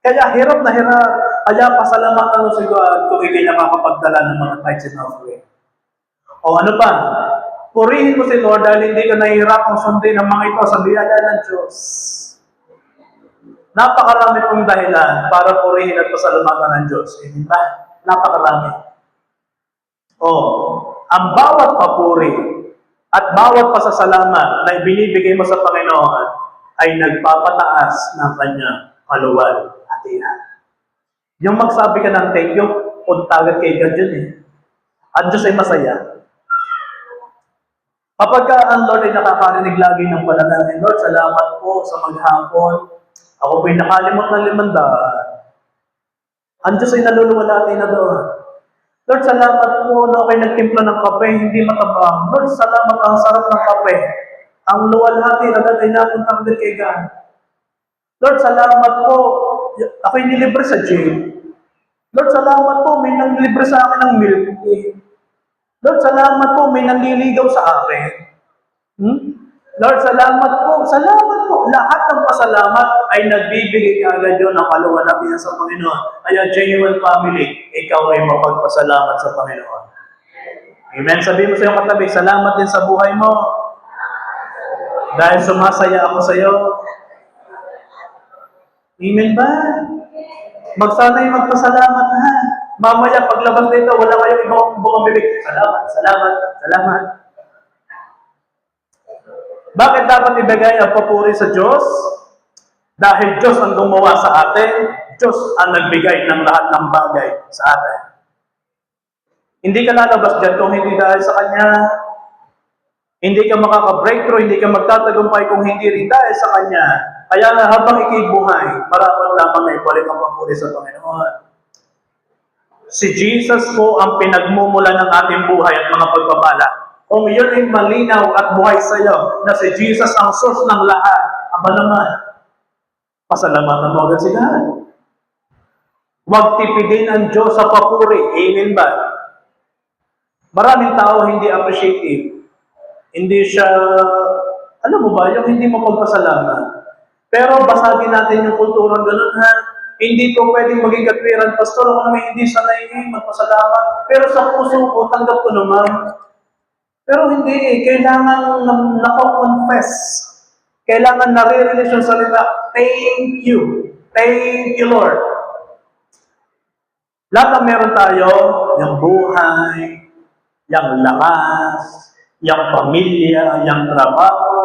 Kaya hirap na hirap. Kaya pasalamatan mo sa God kung ikay nakakapagdala ng mga tithes and offering. Ano pa? Purihin mo si Lord dahil hindi ka nahihirapang sundin ang mga ito sa biyaya ng Diyos. Napakarami pong dahilan para purihin at pasalamatan ng Diyos. Hindi ba? Napakarami. Ang bawat papuri at bawat pasasalamat na ibinibigay mo sa Panginoon ay nagpapataas ng kanyang kaluwalhatian. Yung magsabi ka ng thank you, punta agad kay God yun eh. Ang Diyos ay masaya. Kapag ang Lord ay nakakarinig lagi ng panalangin, Lord, salamat po sa maghapon. Ako po'y nakalimot ng 500. Ang Diyos ay naluluwalhati na doon. Lord, salamat po na ako'y nagtimpla ng kape, hindi matabang. Lord, salamat ang sarap ng kape. Ang luwalhati agad ay napunta din kay God. Lord, salamat po. Ako'y nilibre sa jail. Lord, salamat po. May nanglibre sa akin ng milk tea. Lord, salamat po. May nanliligaw sa akin. Lord, salamat po. Salamat po. Lahat ng pasalamat ay nagbibigay agad yun ng kaluwalhatian sa Panginoon. Kaya genuine family, ikaw ay mapagpasalamat sa Panginoon. Amen. Sabihin mo sa iyong katabi, salamat din sa buhay mo. Dahil sumasaya ako sa iyo. Amen ba? Magsanay magpasalamat ha. Mamaya paglabas nito, wala kayong ibang bukang bibig. Salamat, salamat, salamat. Bakit dapat ibigay ang papuri sa Diyos? Dahil Diyos ang gumawa sa atin, Diyos ang nagbigay ng lahat ng bagay sa atin. Hindi ka lalabas dyan kung hindi dahil sa Kanya. Hindi ka makaka-breakthrough, hindi ka magtatagumpay kung hindi rin dahil sa Kanya. Kaya nga habang ikay buhay, marapat lamang na ibalik ang papuri sa Panginoon. Si Jesus po ang pinagmumula ng ating buhay at mga pagpapala. Kung yun ay malinaw at buhay sa iyo, na si Jesus ang source ng lahat, aba naman, pasalamatan mo agad si God. Huwag tipidin ang Diyos sa papuri. Amen ba? Maraming tao hindi appreciative. Hindi siya, alam mo ba, yung hindi mo pagpasalamat. Pero basagin natin yung kulturang ganun ha. Hindi ko pwedeng maging katwiran, Pastor, ako naman hindi sanay magpasalamat. Pero sa puso ko, tanggap ko naman. Pero hindi kailangan nako-confess. Kailangan nare-release yung salita, thank you. Thank you, Lord. Lahat ng meron tayo, yung buhay, yung lakas, yung pamilya, yung trabaho,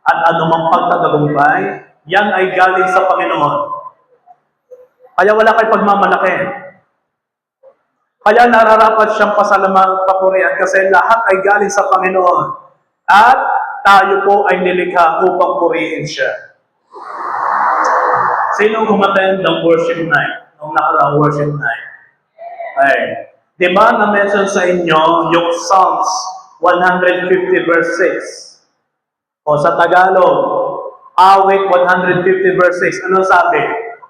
at anumang pagtatagumpay, yan ay galing sa Panginoon. Kaya wala kay pagmamalaki. Kaya nararapat siyang pasalamat papurihan kasi lahat ay galing sa Panginoon. At tayo po ay nilikha upang purihin siya. Sino umattend ng worship night? Nung nakaraang worship night? Ay, di ba na-mention sa inyo yung Psalms 150 verse 6? O sa Tagalog, awit 150 verse 6. Ano sabi?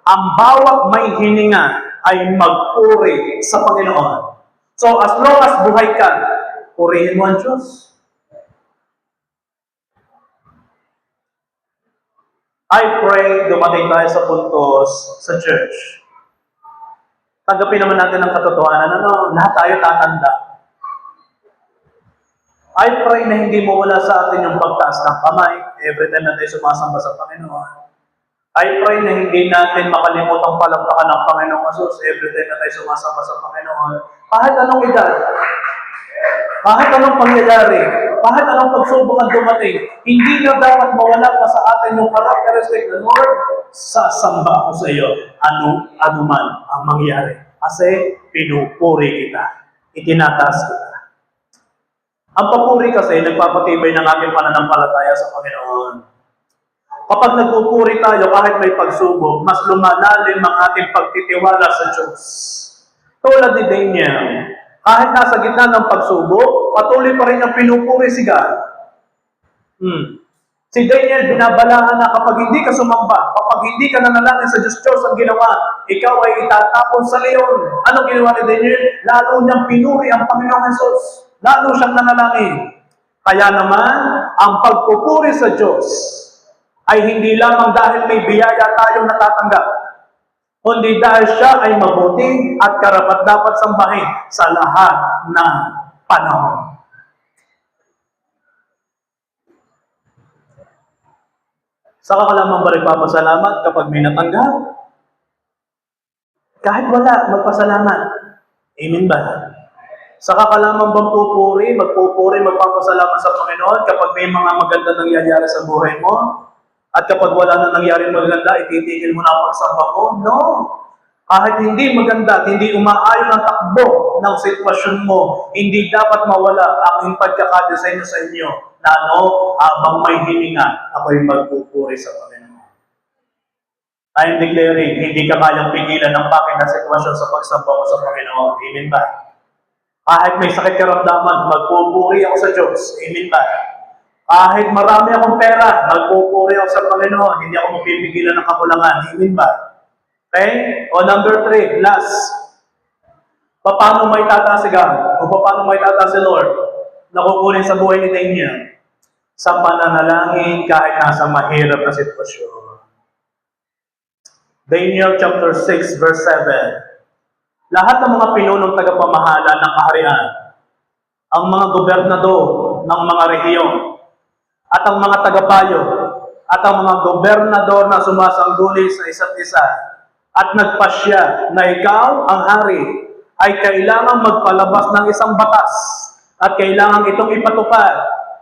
Ang bawat may hininga ay magpuri sa Panginoon. So, as long as buhay ka, purihin mo ang Diyos. I pray dumating tayo sa puntos sa church. Tanggapin naman natin ang katotohanan, lahat tayo tatanda. I pray na hindi mawala sa atin yung pagtaas ng kamay every time na tayo sumasamba sa Panginoon. I pray na hindi natin makalimutang palakpakan ng Panginoong Jesus every time na tayo sumasamba sa Panginoon. Kahit anong edad, kahit anong pangyayari, kahit anong pagsubok ang dumating, hindi na dapat mawala pa sa atin yung characteristic na, Lord, sasamba ako sa iyo, ano man ang mangyari. Kasi pinupuri kita, itinataas kita. Ang papuri kasi, nagpapatibay ng ating pananampalataya sa Panginoon. Kapag nagpupuri tayo, kahit may pagsubok, mas lumalalim ang ating pagtitiwala sa Diyos. Tulad ni Daniel, kahit nasa gitna ng pagsubok, patuloy pa rin ang pinupuri si God. Si Daniel, binabalahan na kapag hindi ka sumamba, kapag hindi ka nanalangin sa Diyos ang ginawa, ikaw ay itatapon sa leon. Anong ginawa ni Daniel? Lalo niyang pinuri ang Panginoong Jesus. Lalo siyang nanalangin. Kaya naman, ang pagpupuri sa Diyos ay hindi lamang dahil may biyaya tayong natatanggap, kundi dahil siya ay mabuti at karapat-dapat sambahin sa lahat ng panahon. Saka ka lamang ba nagpapasalamat kapag may natanggap? Kahit wala, magpasalamat. Amen ba? Saka ka lamang bang magpupuri, magpapasalamat sa Panginoon kapag may mga maganda nangyayari sa buhay mo? At kapag wala na nangyari maganda, ititigil mo na ang pagsamba mo? No. Kahit hindi maganda at hindi umaayon ang takbo ng sitwasyon mo, hindi dapat mawala ang pagkakadesenyo sa inyo na habang may hininga, ako'y magpupuri sa Panginoon. I'm declaring, hindi ka kayang pigilan ng bakit na sitwasyon sa pagsamba mo sa Panginoon. Amen ba? Kahit may sakit karamdaman, magpupuri ako sa Diyos. Amen ba? Kahit marami akong pera, magpupuri ako sa Panginoon. Hindi ako mapipigilan ng kakulangan. Amen ba? Okay? O number 3, last. Paano may tataas si God? O paano may tataas si Lord? Nakukunin sa buhay ni Daniel. Sa pananalangin kahit nasa mahirap na sitwasyon. Daniel chapter 6 verse 7. Lahat ng mga pinunong tagapamahala ng kaharian, ang mga gobernador ng mga rehiyon, at ang mga tagapayo, at ang mga gobernador na sumasangguni sa isa't isa, at nagpasya na ikaw, ang hari, ay kailangang magpalabas ng isang batas at kailangang itong ipatupad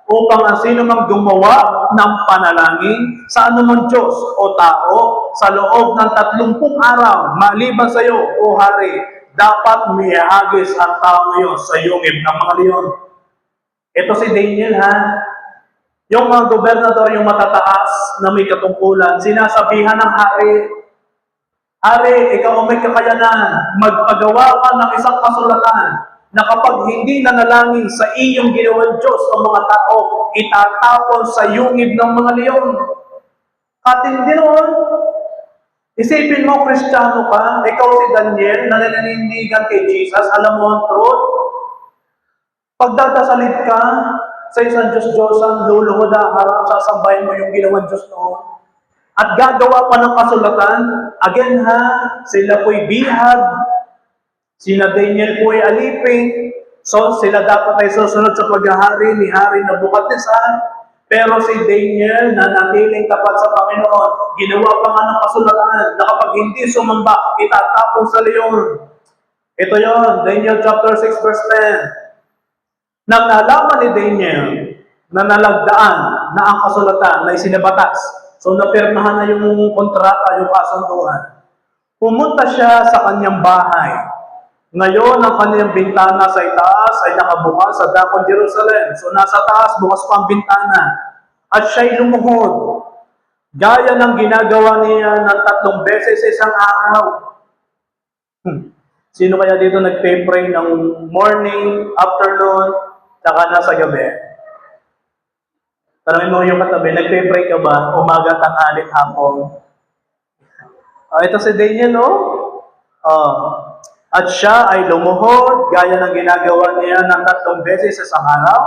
upang ang sino mang gumawa ng panalangin sa anumang Diyos o tao sa loob ng 30 araw maliban sa iyo, o hari, dapat mihagis ang tao ngayon sa yungib ng mga leon. Ito si Daniel, ha? Yung mga gobernador, yung matataas na may katungkulan, sinasabihan ng hari, Hari, ikaw ang may kakayanan, magpagawa ka ng isang kasulatan na kapag hindi nanalangin sa iyong ginawang Diyos ang mga tao, itatapon sa yungib ng mga leon. Katindi nun. Isipin mo, Kristiyano ka, ikaw si Daniel, na nananindigan kay Jesus, alam mo ang truth. Pagdadasalit ka sa isang Diyos-Diyosan, luluhod ang harap, sasambahin mo yung ginawang Diyos noon. At gagawa pa ng kasulatan, again ha, sila po'y bihag, sina Daniel po'y alipin, so sila dapat ay susunod sa paghahari ni Hari Nabukadnezar. Pero si Daniel, na natiling tapat sa Panginoon, ginawa pa nga ng kasulatan na kapag hindi sumamba, itatapon sa leon. Ito yon, Daniel chapter 6 verse 10. Nang nalaman ni Daniel na nalagdaan na ang kasulatan na isinabatas, so napirmahan na yung kontrata, yung kasunduan, pumunta siya sa kanyang bahay. Ngayon, ang kanyang bintana sa itaas ay nakabukas sa dakong Jerusalem. So nasa taas, bukas pa ang bintana. At siya'y lumuhod. Gaya ng ginagawa niya ng 3 beses sa isang araw. Sino kaya dito nagpe-pray ng morning, afternoon, saka nasa gabi? Tanungin mo yung katabi, nagpe-pray ka ba? Umaga, tanghali, hapon. Ito si Daniel, at siya ay lumuhod, gaya ng ginagawa niya ng 3 beses sa isang araw,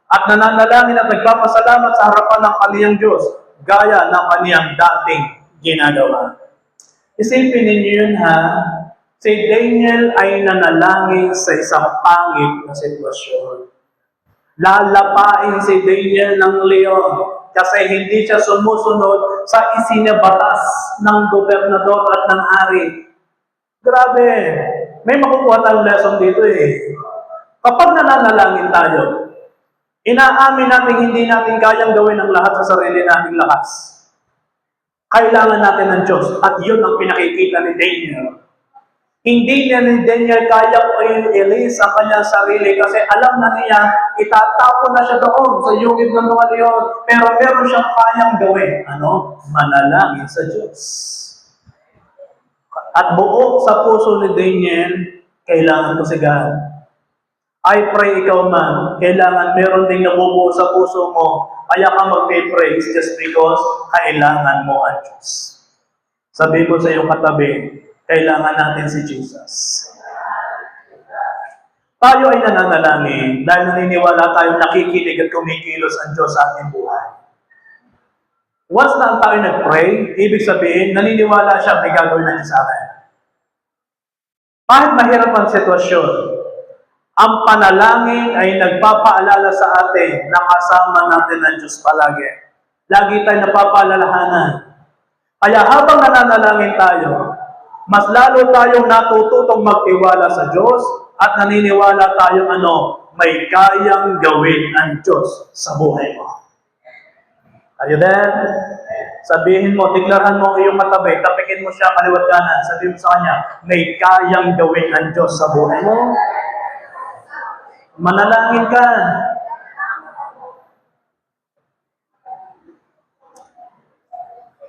at nananalangin at nagpapasalamat sa harapan ng kaniyang Diyos, gaya ng kaniyang dating ginagawa. Isipin ninyo yun, ha? Si Daniel ay nanalangin sa isang pangit na sitwasyon. Lalapain si Daniel ng leon kasi hindi siya sumusunod sa isinabatas ng gobernador at ng hari. Grabe! May makukuha tayong lesson dito eh. Kapag nananalangin tayo, inaamin natin hindi natin kayang gawin ang lahat sa sarili nating lakas. Kailangan natin ng Diyos at yun ang pinakikita ni Daniel. Hindi niya ni Daniel kaya i-release ang kanyang sarili kasi alam na niya, itatapon na siya doon sa yungib ng mga leon. Pero meron siyang kayang gawin. Manalangin sa Diyos. At buo sa puso ni Daniel, kailangan ko si God. I pray ikaw man, kailangan meron ding nabubuo sa puso mo. Kaya ka mag-pray just because kailangan mo ang Diyos. Sabi mo sa iyong katabi, kailangan natin si Jesus. Tayo ay nananalangin dahil naniniwala tayong nakikinig at kumikilos ang Diyos sa ating buhay. Once na tayo nag-pray, ibig sabihin, naniniwala siya may gagawin na niya sa akin. Kahit mahirap ang sitwasyon, ang panalangin ay nagpapaalala sa atin na kasama natin ang Diyos palagi. Lagi tayo napapaalalahanan. Kaya habang nananalangin tayo, mas lalo tayong natututong magtiwala sa Diyos at naniniwala tayong may kayang gawin ang Diyos sa buhay mo. Are you there? Sabihin mo, deklarhan mo ang iyong katabi, tapikin mo siya kaliwat kanan. Sabihin mo sa kanya, may kayang gawin ng Diyos sa buhay mo. Manalangin ka.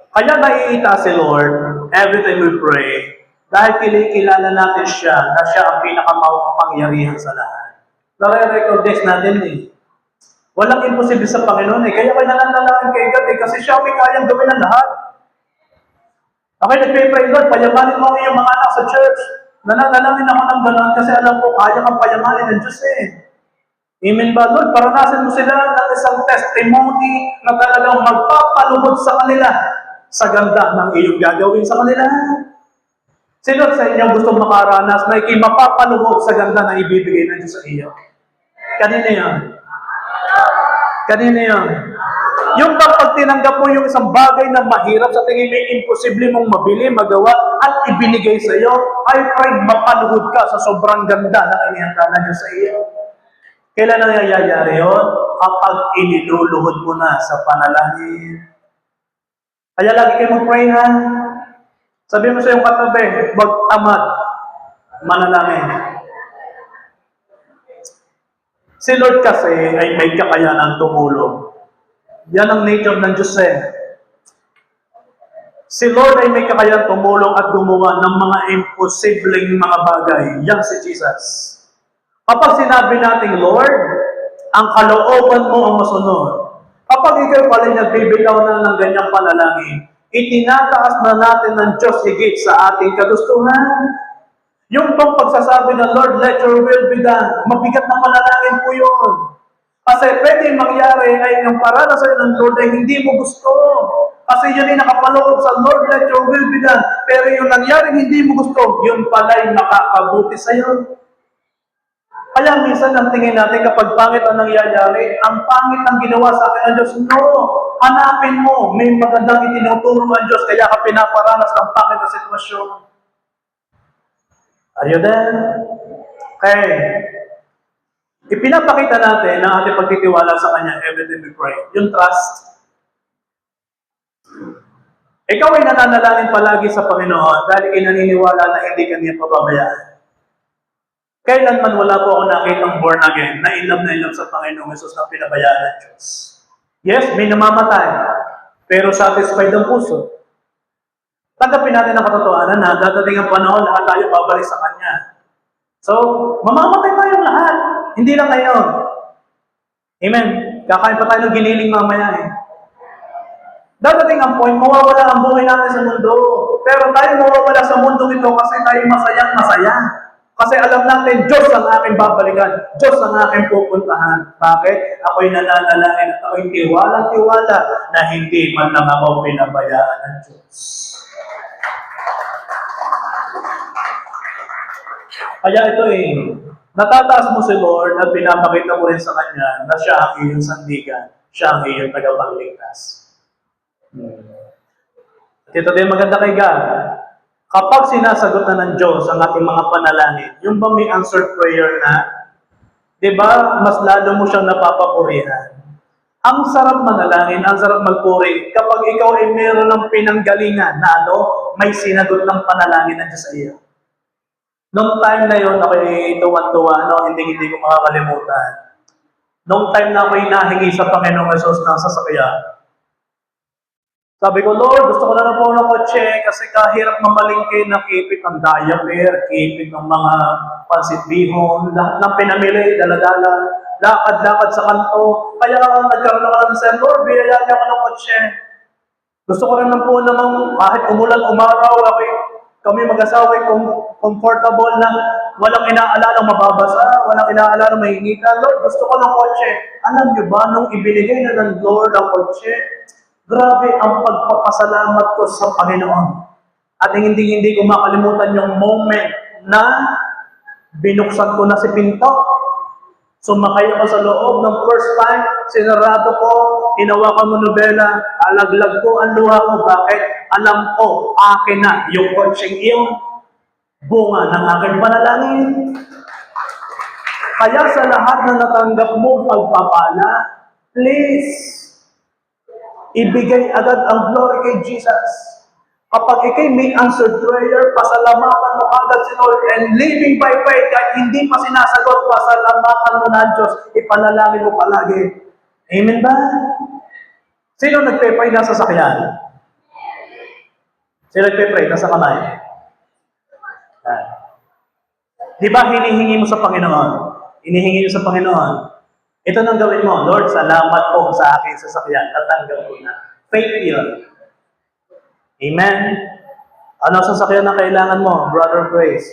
Kaya naiita si Lord every time we pray dahil kinikilala natin siya na siya ang pinakamakapangyarihan sa lahat. Nare-recognize natin eh. Walang imposible sa Panginoon eh. Kaya kayo nananalangin kay God eh, kasi siya may kayang gawin ng lahat. Okay, nagpray-pray Lord, payamanin mo ang iyong mga anak sa church. Nananalangin ako ng gano'n kasi alam ko kaya kang payamanin ng Diyos eh. Amen ba Lord? Paranasan mo sila ng isang testimony na talagang magpapaluhod sa kanila sa ganda ng iyong gagawin sa kanila. Sino sa inyo gusto makaranas na ikay mapapaluhod sa ganda na ibibigay ng Diyos sa iyo? Kanina yan. Kanina yan. Yung pag tinanggap mo yung isang bagay na mahirap sa tingin mo imposible mong mabili, magawa, at ibinigay sa iyo, I pray mapaluhod ka sa sobrang ganda na inihanda ng Diyos sa iyo. Kailan nangyayari yun? Kapag iniluluhod mo na sa panalangin. Kaya lagi kayo mag-pray ha. Sabihin mo sa iyong katabi, mag-amad, manalangin. Si Lord kasi ay may kakayanan tumulong. Yan ang nature ng Diyos eh. Si Lord ay may kakayanan tumulong at gumawa ng mga imposibleng mga bagay. Yan si Jesus. Kapag sinabi natin, Lord, ang kalooban mo ang masunod. Kapag ikaw pala nagbibitaw na ng ganyang panalangin, itinataas na natin ng Diyos higit sa ating kagustuhan. Yung bang pagsasabi ng Lord, let your will be done, mabigat na panalangin po yun. Kasi pwede mangyari ay ang para sa ng Lord ay hindi mo gusto. Kasi yun ay nakapaloob sa Lord, let your will be done. Pero yung nangyari hindi mo gusto, yun pala ay makakabuti sa iyo. Kaya minsan ang tingin natin kapag pangit ang nangyayari, ang pangit ang ginawa sa akin ng Diyos. No! Hanapin mo, may magandang itinuturo ang Diyos, kaya ka pinaparanas ng pangit na sitwasyon. Are you there? Okay. Ipinapakita natin ang ating pagtitiwala sa Kanya every time we pray. Yung trust. Ikaw ay nananalangin palagi sa Panginoon dahil naniniwala na hindi Kanya pababayaan. Kailanman wala po ako nakitang born again na in love sa Panginoong Yesus na pinabayaan ng Diyos. Yes, may namamatay, pero satisfied ang puso. Tanggapin natin ang katotohanan na dadating ang panahon na tayo babalik sa Kanya. So, mamamatay tayong lahat. Hindi lang ngayon. Amen. Kakain pa tayo ng giniling mamaya eh. Dadating ang point, mawawala ang buhay natin sa mundo. Pero tayo mawawala sa mundo ito kasi tayo masayang masaya. Kasi alam natin, Diyos ang aking babalikan. Diyos ang aking pupuntahan. Bakit? Ako'y nananalangin at ako'y tiwala-tiwala na hindi man lang ako pinabayaan ng Diyos. Kaya ito natataas mo si Lord at pinapakita mo rin sa Kanya na siya ang iyong sandigan. Siya ang iyong tagapagligtas. At ito din maganda kay God. Kapag sinasagot na ng Diyos ang ating mga panalangin, yung ba may answered prayer na, di ba, mas lalo mo siyang napapapurihan. Ang sarap manalangin, ang sarap magpuri, kapag ikaw ay meron ng pinanggalingan na may sinagot ng panalangin ng Diyos sa iyo. Noong time na yun, ako'y tuwan-tuwa, hindi ko makakalimutan. Noong time na ako'y nahingi sa Panginoong Yesus ng sasakyan, sabi ko, Lord, gusto ko na po ng kotse kasi kahirap mamalingke, nakipit ang diaper, kipit ng mga pansitbihon, lahat ng pinamili, dala-dala, lakad-lakad sa kanto. Kaya nagkaroon ako ng sabi, Lord, biyayaan niya ako ng kotse. Gusto ko rin po namang kahit umulan, umaraw, kami mag-asawa ay comfortable na walang inaalala mababasa, walang inaalala mahingitan. Lord, gusto ko ng kotse. Alam niyo ba, nung ibinigay na ng Lord ang kotse, grabe ang pagpapasalamat ko sa Panginoon. At hindi ko makalimutan yung moment na binuksan ko na si pinto. Sumakay ako sa loob ng first time, sinarado ko, hinawakan mo nobela, alaglag ko ang luha ko. Bakit? Alam ko, akin na yung kotseng iyon. Bunga ng aking panalangin. Kaya sa lahat na natanggap mo pagpapala, please, Ibigay agad ang glory kay Jesus. Kapag ikay may answered prayer, pasalamatan mo agad si Lord and living by faith kahit hindi pa sinasagot, pasalamatan mo na ang Diyos. Ipanalangin mo palagi. Amen ba? Sino nagpe-pray na sasakyan? Sino nagpe-pray? Nasa kamay. Yan. Di ba hinihingi mo sa Panginoon? Hinihingi mo sa Panginoon. Ito nang gawin mo. Lord, salamat po sa aking sasakyan. Tatanggap ko na. Faith yun. Amen? Ano sasakyan na kailangan mo, Brother Grace?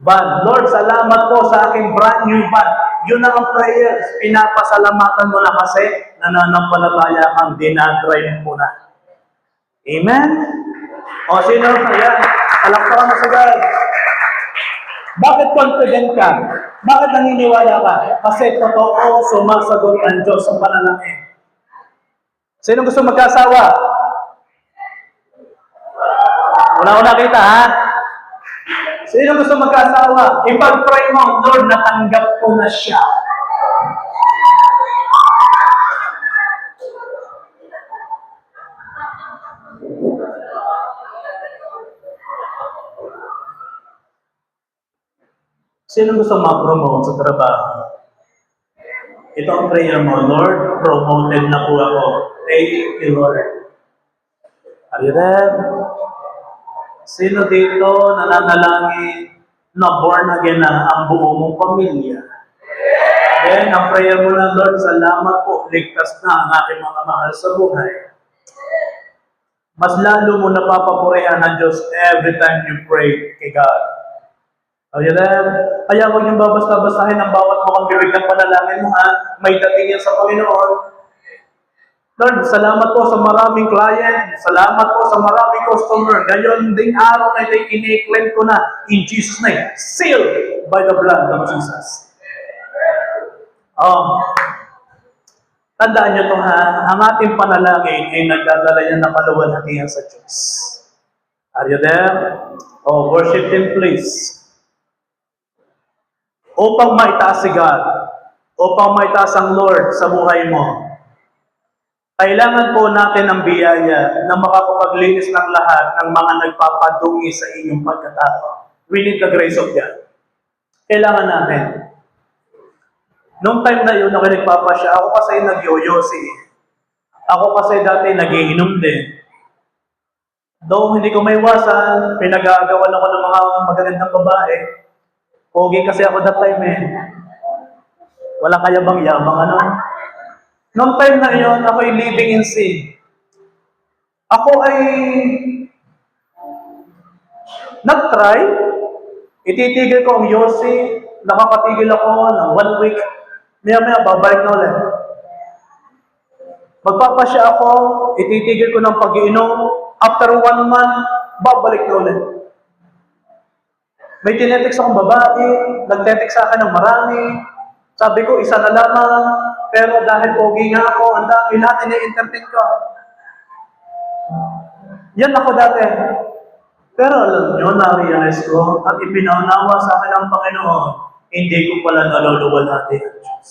Van. Lord, salamat po sa aking brand new van. Yun ang prayers. Pinapasalamatan mo na kasi nananampalataya kang dinadrive mo na. Amen? O sino? Ayan. Palakpakan mo sa God. Bakit confident ka? Bakit naniniwala ka? Kasi totoo sumasagot ang Diyos sa panalangin. Sino gusto magkasawa? Una-una kita, ha? Sino gusto magkasawa? Ipag-pray mo, Lord, natanggap ko na siya. Sino gusto ma-promote sa trabaho? Ito ang prayer mo, Lord, promoted na po ako. Thank you, Lord. Are you there? Sino dito nananalangin na born again na ang buo mong pamilya? Then, ang prayer mo na, Lord, salamat po, ligtas na ang aking mga mahal sa buhay. Mas lalo mo napapapurihan ng Diyos every time you pray kay God. Are you there? Kaya huwag niyong babasta-bastahin ang bawat mukhang bibig ng panalangin mo, ha? May dating yan sa Panginoon. Lord, salamat po sa maraming client. Salamat po sa maraming customer. Ngayon ding araw na ito'y kiniklaim ko na in Jesus' name. Sealed by the blood of Jesus. Tandaan niyo ito, ha? Ang ating panalangin ay nagdadala yan ng kaluwalhatian sa Diyos. Are you there? Worship Him please. Upang maitaas si God, upang maitaas ang Lord sa buhay mo, kailangan po natin ng biyaya na makapaglinis ng lahat ng mga nagpapadungi sa inyong pagkatao. We need the grace of God. Kailangan natin. Noong time na yun, ako nagpapasya, ako kasi nagyoyosi. Ako kasi dati nagiinom din. Though hindi ko maiwasan, pinag-aagawan ako ng mga magagandang babae. Pogi kasi ako that time eh. Walang kayabang-yabang ano. Noong time na yun, ako ay living in sin. Ako ay nag-try. Ititigil ko ang yosi. Nakakatigil ako ng 1 week. Maya-maya, babalik na ulit. Magpapasya ako. Ititigil ko ng pag-iinom. After 1 month, babalik na ulit. May tinetext akong babae, nagtetext sa akin ng marami. Sabi ko, isa na lamang, pero dahil pogi nga ako, ang dami natin i-entertain ko. Yan ako dati. Pero alam nyo, na-realize ko, at ipinaunawa sa akin ng Panginoon, hindi ko pala naluluwalhati ang Diyos.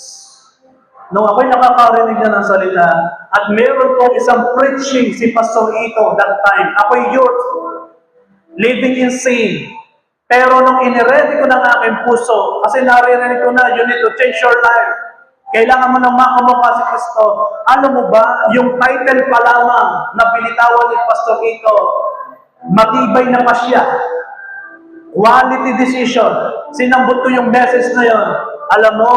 Nung ako'y nakakarinig na ng salita, at meron pong isang preaching si Pastor Ito that time, ako'y youth, living in sin. Pero nung iniready ko ng aking puso, kasi naririnig ko na, you need to change your life. Kailangan mo nang makamukha si Kristo. Ano mo ba, yung title pa lamang na binitawan ni Pastor Ito, matibay na pa siya. Quality decision. Sinambot ko yung message na yon. Alam mo,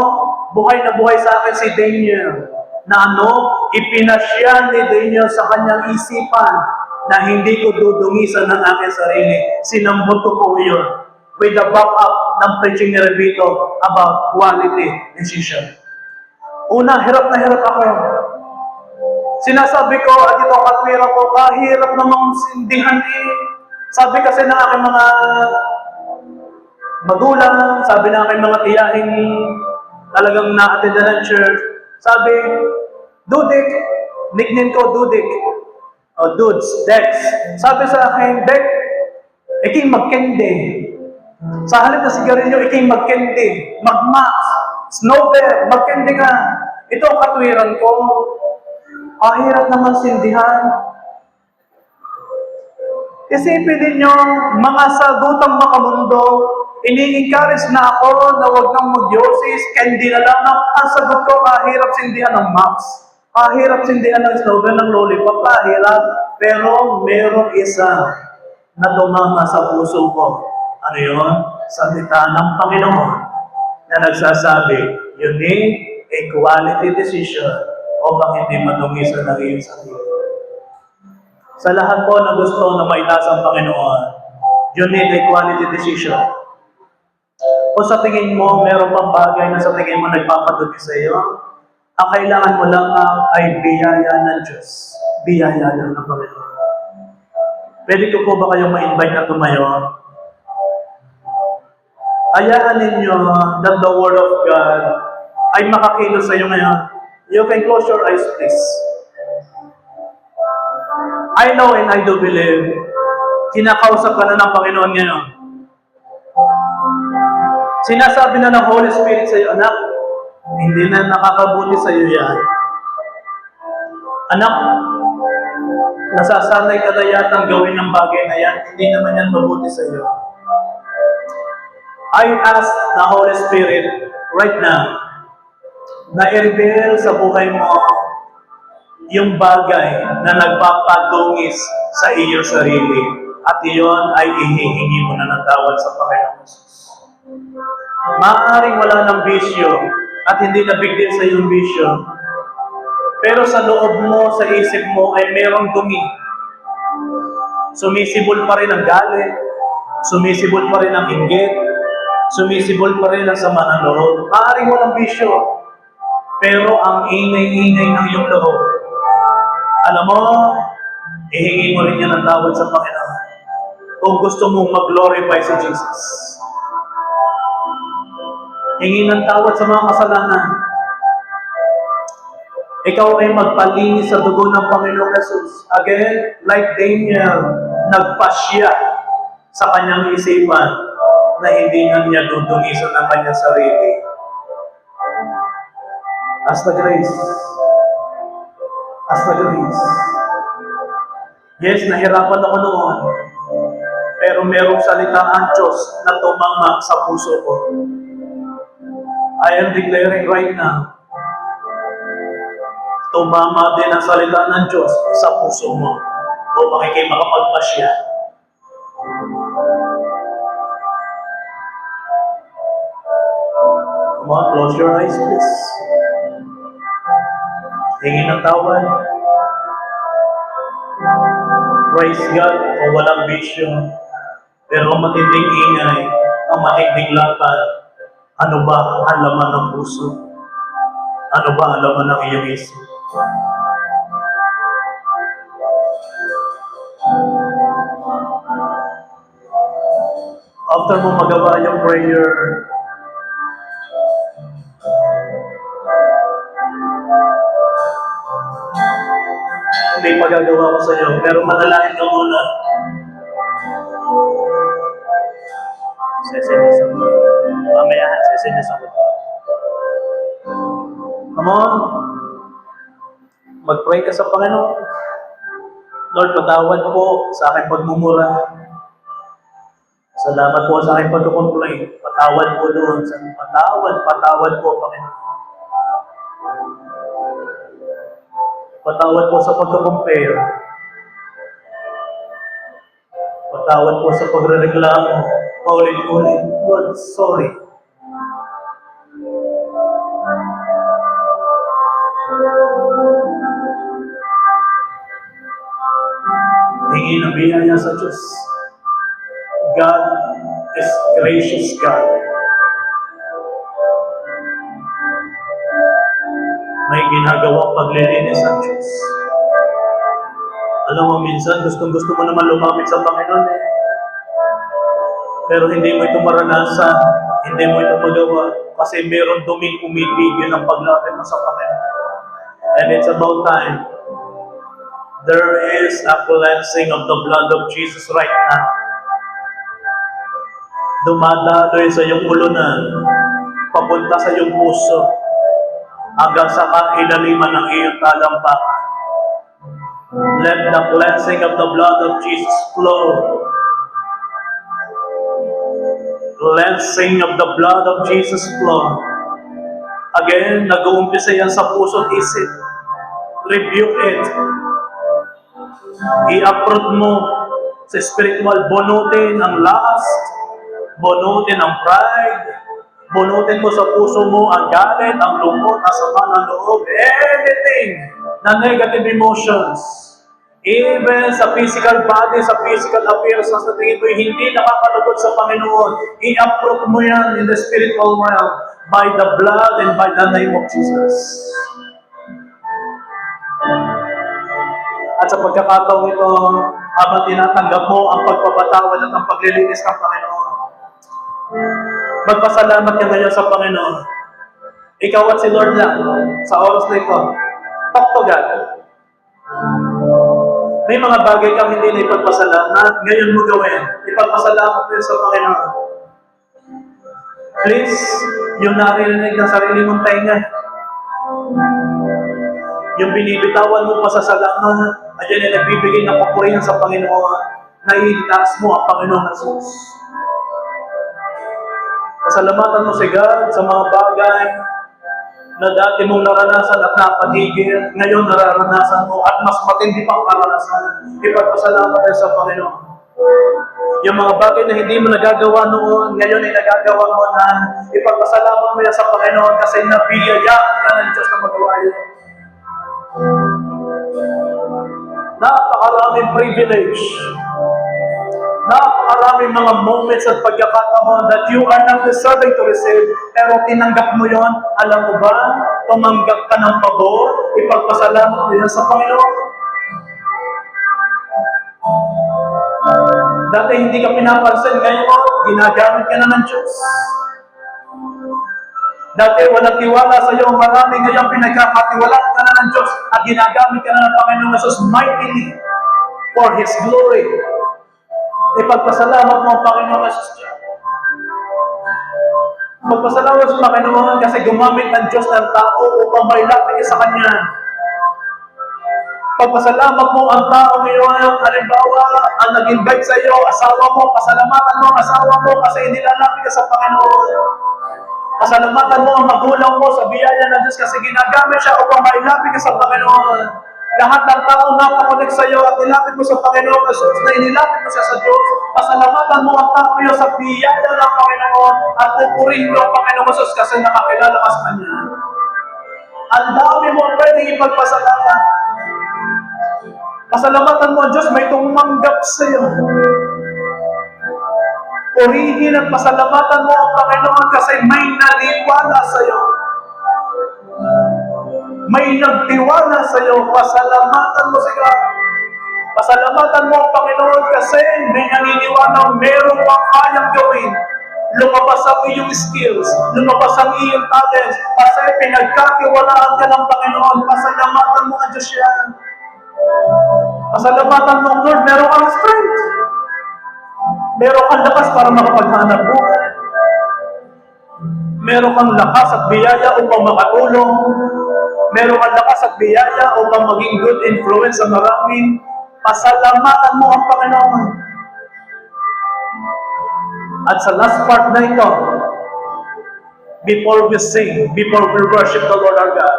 buhay na buhay sa akin si Daniel. Na ipinasya ni Daniel sa kanyang isipan na hindi ko dudungisan ng aking sarili. Sinambot ko po yun with the backup ng preaching ni Revito about quality decision. Una, hirap na hirap ako. Sinasabi ko, at ito katwira ko, kahirap namang sindihan eh. Sabi kasi ng aking mga magulang, sabi ng aking mga tiyahing talagang na-attend ng church, sabi, Dudik, nickname ko Dudik, o Dudes, Dex. Sabi sa akin, Dex, iking magkendi. Sa halip na sigarilyo, iking magkendi, magmax, snowbear, magkendi ka. Ito ang katwiran ko. Pahirap na magsindihan. Isipin ninyo, mga sagutang makamundo, ini-encourage na ako na huwag nang mag-yosis, candy na lang. Ang sagot ko, kahirap sindihan ng Max. Kahirap sindihan ng slogan ng lollipop, kahirap. Pero merong isa na tumama sa puso ko. Ano yun? Salita ng Panginoon na nagsasabi, you need a quality decision o bang hindi madungisan ng iyong sarili. Sa lahat po na gusto na maitaas ang Panginoon, you need a quality decision. O sa tingin mo, meron pang bagay na sa tingin mo nagpapadugi sa iyo, ang kailangan mo lang ay biyaya ng Diyos. Biyaya lang ng Panginoon. Pwede ko po ba kayong ma-invite na tumayo? Hayaan ninyo that the Word of God ay makakilos sa iyo ngayon. You can close your eyes, please. I know and I do believe, kinakausap ka na ng Panginoon ngayon. Sinasabi na ng Holy Spirit sa iyo, anak, hindi na nakakabuti sa iyo yan. Anak, nasasanay ka na yatang gawin ng bagay na yan, hindi naman yan mabuti sa iyo. I ask the Holy Spirit right now na i-reveal sa buhay mo yung bagay na nagpapadungis sa iyong sarili at iyon ay ihihingi mo na ng tawad sa Panginoon Jesus. Maaaring wala ng bisyo at hindi na big deal sa iyong bisyo, pero sa loob mo, sa isip mo ay merong dumi. Sumisibol pa rin ang galit, sumisibol pa rin ang inggit, sumisibol pa rin ang sama ng loob. Maaaring walang bisyo, pero ang ingay-ingay ng iyong loob, alam mo, ihingi mo rin yan ng tawad sa Panginoon. Kung gusto mong mag-glorify si Jesus. Hingi ng tawad sa mga kasalanan. Ikaw ay magpalinis sa dugo ng Panginoong Jesus. Again, like Daniel, nagpasya sa kanyang isipan na hindi na niya dudungisan ng kanyang sarili. As the grace. As the grace. Yes, nahirapan ako noon. Pero merong salita ang Diyos na tumama sa puso ko. I am declaring right now, tumama din ang salita ng Diyos sa puso mo upang ikay makapagpasya. Come on, close your eyes, please. Hingin ng tawad. Praise God kung walang bisyo. Pero ang matinding ingay, ang matinding lakad, ano ba ang laman ng puso? Ano ba ang laman ng iyong isip? After mo magawa yung prayer, may pagagawa ko sa iyo, pero manalangin ka muna. Sesendis ako. Mamaya, sesendis ako. Come on. Mag-pray ka sa Panginoon. Lord, patawad po sa aking pagmumura. Salamat po sa aking pagkukomplain. Patawad po doon. Patawad po, Panginoon. Patawad po sa pagka-compare. Patawad po sa pagre-reklamo. Paulit-ulit. Lord, sorry. Hingi ng biyaya sa Diyos. God is gracious God. May ginagawang paglilinis ang Diyos. Alam mo, minsan, gustong-gusto mo naman lumapit sa Panginoon eh. Pero hindi mo ito maranasan, hindi mo ito magawa, kasi meron duming umipigil ang paglapit mo sa Panginoon. And it's about time. There is a cleansing of the blood of Jesus right now. Dumadaloy sa iyong ulunan, papunta sa iyong puso, hanggang sa kailaliman ng iyong talampakan. Let the cleansing of the blood of Jesus flow. Cleansing of the blood of Jesus flow. Again, nag-uumpisa yan sa puso't isip. Rebuke it. I-uproot mo sa spiritual. Bunutin ang lust. Bunutin ang pride. Bunutin mo sa puso mo ang galit, ang lungkot, ang sama ng loob. Anything na negative emotions. Even sa physical body, sa physical appearance sa tingin mo, hindi nakakalugod sa Panginoon. I-uproot mo yan in the spiritual realm by the blood and by the name of Jesus. At sa pagkakataong ito, habang tinatanggap mo ang pagpapatawad at ang paglilinis ng Panginoon, magpasalamat ka ngayon sa Panginoon. Ikaw at si Lord lang sa oras na ito. Talk to God. May mga bagay kang hindi na ipagpasalamat, ngayon mo gawin. Ipagpasalamat mo sa Panginoon. Please, yung narinig ng sarili mong tainga, yung binibitawan mo pasasalamat, ayan ay nagbibigay ng papurihan sa Panginoon, na iitaas mo ang Panginoon Jesus. Pasalamatan mo si God sa mga bagay na dati mong naranasan at napatigil, ngayon nararanasan mo at mas matindi pang karanasan. Ipagpasalamat tayo sa Panginoon. Yung mga bagay na hindi mo nagagawa noon, ngayon ay nagagawa mo na. Ipagpasalamat mo yan sa Panginoon kasi nabiyayaan ka ng Diyos na magawa yun. Napakaraming privilege. Napakaraming mga moments at pagkakataon that you are not deserving to receive, pero tinanggap mo yon. Alam mo ba? Tumanggap ka ng pabor. Ipagpasalamat mo yan sa Panginoon. Dati hindi ka pinapansin, ngayon ginagamit ka na ng Diyos. Dati walang tiwala sa iyo, marami ngayon pinagkakatiwalaan ka na ng Diyos at ginagamit ka na ng Panginoon Jesus mightily for His glory. Ipagpasalamat mo ang Panginoon Jesus. Magpasalamat sa Panginoon kasi gumamit ang Diyos ng tao upang mailapit sa Kanya. Pagpasalamat mo ang tao ngayon, halimbawa, ang nag-invite sa iyo, asawa mo, pasalamatan mo ang asawa mo kasi nilalapit ka sa Panginoon. Pasalamatan mo ang magulang mo sa biyaya ng Diyos kasi ginagamit siya upang mailapit ka sa Panginoon. Lahat ng tao napakonek sa iyo at nilapit mo sa Panginoon kasi na inilapit mo siya sa Diyos. Pasalamatan mo ang tao ngayon sa biyaya ng Panginoon at pupurihin mo ang Panginoon Jesus kasi nakakilala ka sa Kanya. Ang dami mo pwedeng ipagpasalamat. Pasalamatan mo ang Diyos, may tumanggap sa iyo. Purihin at pasalamatan mo ang Panginoon kasi may naliwala sa iyo. May nagtiwala sa iyo. Pasalamatan mo si God. Pasalamatan mo ang Panginoon kasi may naniniwala meron kang kayang gawin. Lumabas ang iyong skills, lumabas ang iyong talents, kasi pinagkatiwalaan ka ng Panginoon. Pasalamatan mo ang Diyos yan. Pasalamatan mo, Lord, meron kang strength. Meron kang lakas para makapaghanap buhay. Meron kang lakas at biyaya upang makatulong. Meron kang lakas at biyaya upang maging good influence sa marami. Pasalamatan mo ang Panginoon. At sa last part na ito, before we sing, before we worship the Lord our God,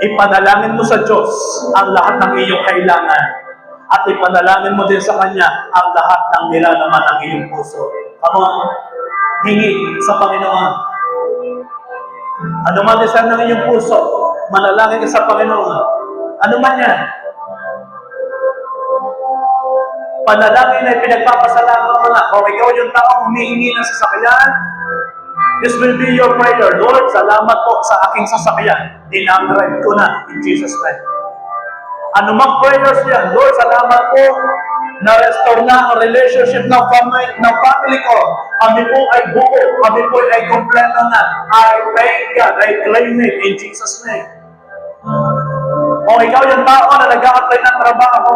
ipanalangin mo sa Diyos ang lahat ng iyong kailangan. At ipanalangin mo din sa Kanya ang lahat ng nilalaman ng iyong puso. Come on, hingi sa Panginoon. Ano man desire ng iyong puso, manalangin ka sa Panginoon. Ano man yan? Panalangin ay pinagpapasalamat mo na. Kung ikaw yung taong humihingi ng sasakyan, this will be your prayer. Lord, salamat po sa aking sasakyan. Dinang-drive ko na in Jesus' name. Ano mang prayers yan, Lord, salamat po na-restore na ang relationship ng family ko. Kami po ay buo. Kami po ay kompleto na. I thank God. I claim it in Jesus' name. O ikaw yung tao na nag-a-apply ng trabaho,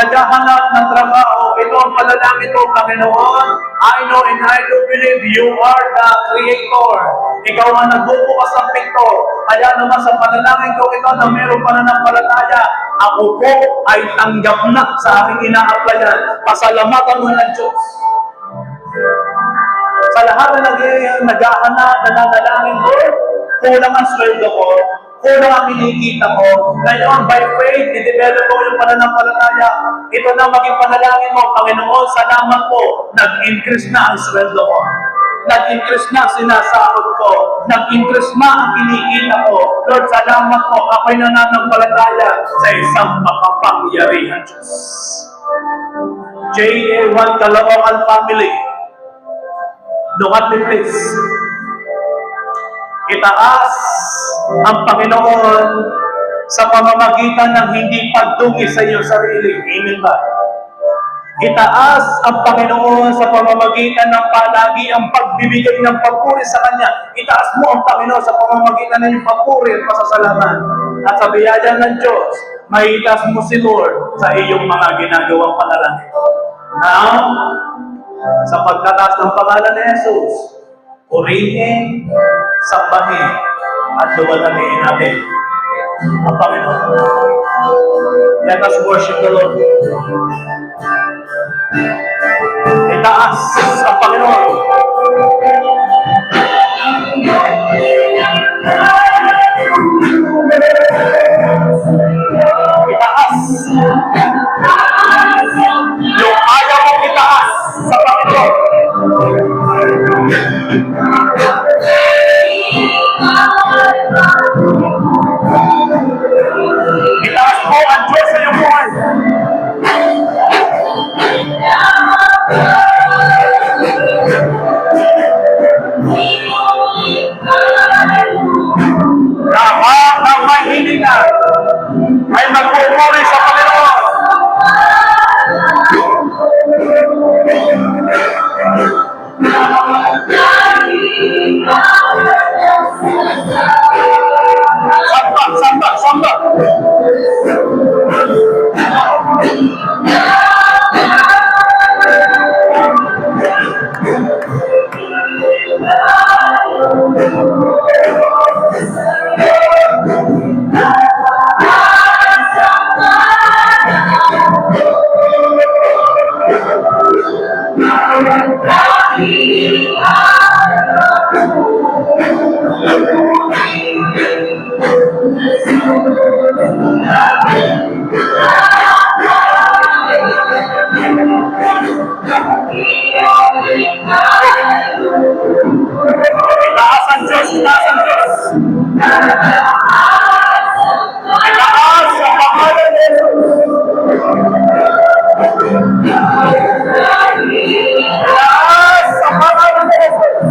naghahanap ng trabaho, ito ang panalangin mo, Panginoon. I know and I do believe you are the Creator. Ikaw ang nagbubukas ng pinto. Kaya naman sa panalangin ko ito na mayroong pananampalataya, ako po ay tanggap na sa aking ina-applyan. Pasalamatan mo ng Diyos. Sa lahat na naghahanap, nananalangin, Lord, kulang ang sweldo ko, kulang ang kinikita ko. Ngayon, by faith, i-develop ko yung pananampalataya. Ito na maging panalangin mo, Panginoon, salamat po. Nag-increase na ang sweldo ko. Nag-increase na ang sinasahod ko. Nag-increase na ang kinikita ko. Lord, salamat po. Ako'y nananampalataya sa isang makapangyarihan Diyos. JA1 Caloocan Family, look at me please. Itaas ang Panginoon sa pamamagitan ng hindi pagdungi sa iyong sarili. Amen ba? Itaas ang Panginoon sa pamamagitan ng palagi ang pagbibigay ng papuri sa Kanya. Itaas mo ang Panginoon sa pamamagitan ng iyong papuri at pasasalamat. At sa biyaya ng Diyos, maitaas mo si Lord sa iyong mga ginagawang panalangin. Now, sa pagkataas ng pangalan ni Jesus, purihin, sambahin, at luwalhatian natin ang Panginoon. Let us worship the Lord. Itaas ang Panginoon. Itaas. Yung ayaw mong itaas sa Panginoon. Itaas mo ang Diyos sa iyong buhay. Lahat ng may hininga ay magpupuri sa Panginoon. Samba, samba, samba. Itaas ang Diyos, itaas ang Diyos. Itaas ang pangalan ni Jesus. Itaas ang pangalan ni Jesus.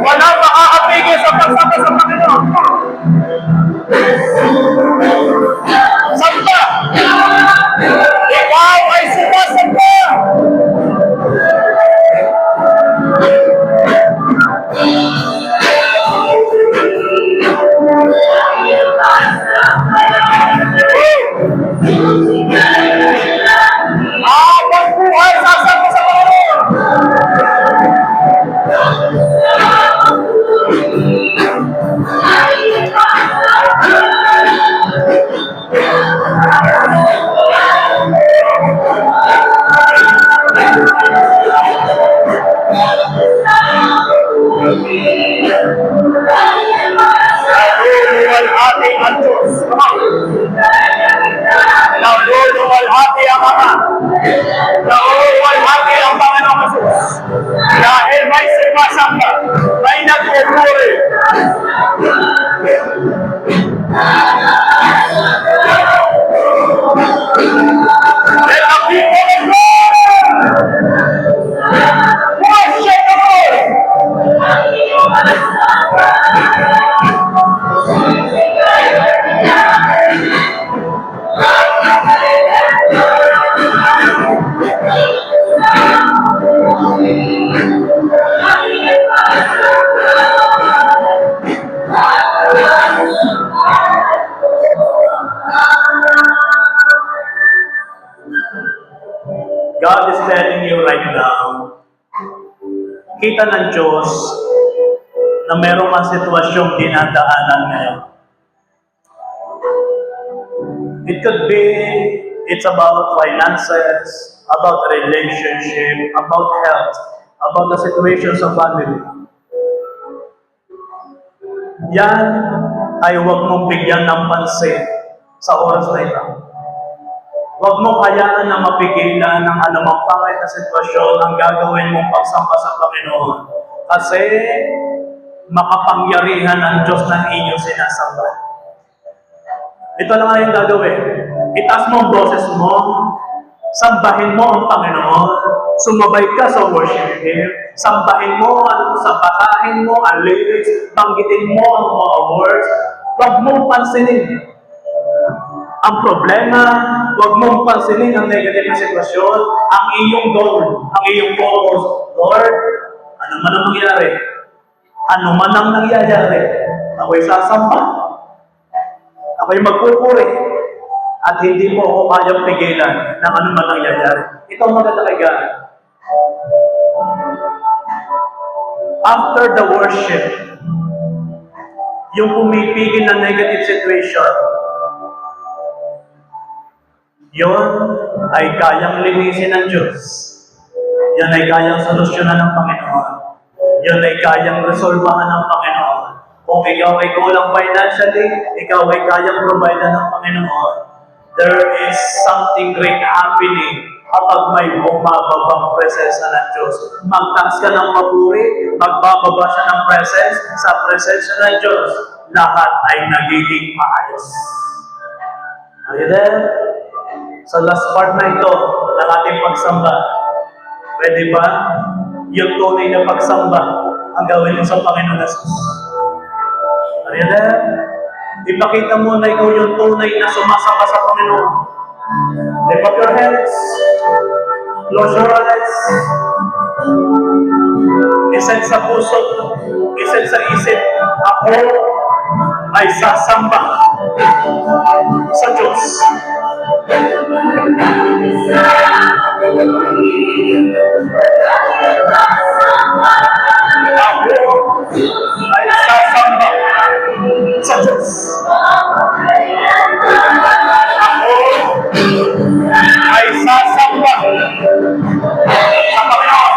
Wala makakapigil sa pagsamba sa Panginoon. Samba! Ikaw ay sumasamba! Habang buhay, sasamba sa Panginoon! Naluwalhati ang Diyos. Naluwalhati ang Ama. Naluwalhati ang Panginoong Jesus. sumasamba, may nagpupuri. Let the people of God worship the God is telling you right now, kita ng Diyos na meron kang sitwasyong dinadaanan ngayon. It could be, it's about finances, about relationship, about health, about the situations of family. Yan ay huwag mong bigyan ng pansin sa oras na ito. Huwag mong hayaan na mapigilan ng anumang pangit na sitwasyon ang gagawin mong pagsamba sa Panginoon. Kasi makapangyarihan ang Diyos ng inyong sinasamba. Ito lang ang yung gagawin. Itaas mo ang boses mo, sambahin mo ang Panginoon, sumabay ka sa worship hymn, sambahin mo, sabasahin mo ang lyrics, banggitin mo ang mga words, huwag mong pansinin ang problema, huwag mong pansinin ang negative na sitwasyon, ang iyong goal, ang iyong focus. Lord, ano man ang mangyari, ano man ang nangyayari, ako'y sasamba, ako'y magpupuri, at hindi mo ako kayang pigilan ng ano man ang nangyayari. Ito ang maganda kay God. After the worship, yung pumipigil ng negative situation, yon ay kayang linisin ng Diyos. Yan ay kayang solusyonan ng Panginoon. Yan ay kayang resolbahan ng Panginoon. Kung ikaw ay kulang financially, ikaw ay kayang provide ng Panginoon. There is something great happening kapag may bumababang presensya ng Diyos. Magtaas ka ng papuri, magbababa siya ng presence, sa presensya ng Diyos, lahat ay nagiging maayos. Are you there? Sa last part na ito ng ating pagsamba, pwede ba yung tunay na pagsamba ang gawin mo sa Panginoon Jesus? Are you there? Ipakita mo na ikaw yung tunay na sumasamba sa Panginoon. Lift up your hands. Close your eyes. Isend sa puso. Isend sa isip. Ako ay sasamba sa Diyos. Ako ay sasamba sa Diyos. Ako ay sasamba sa Panginoon.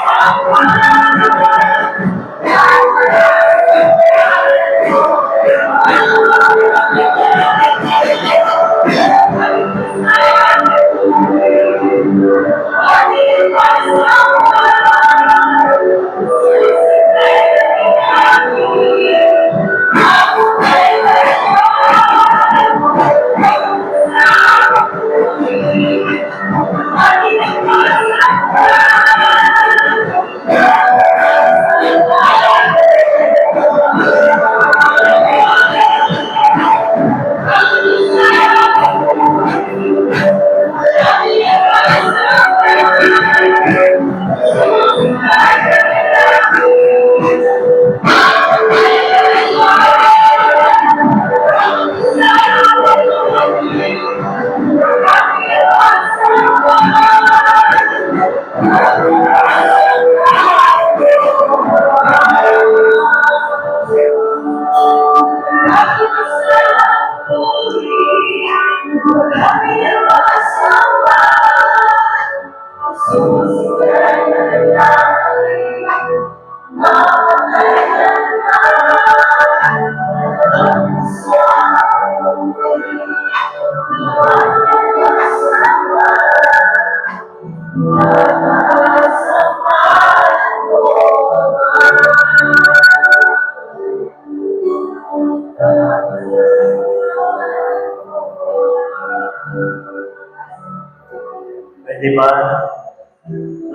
ba?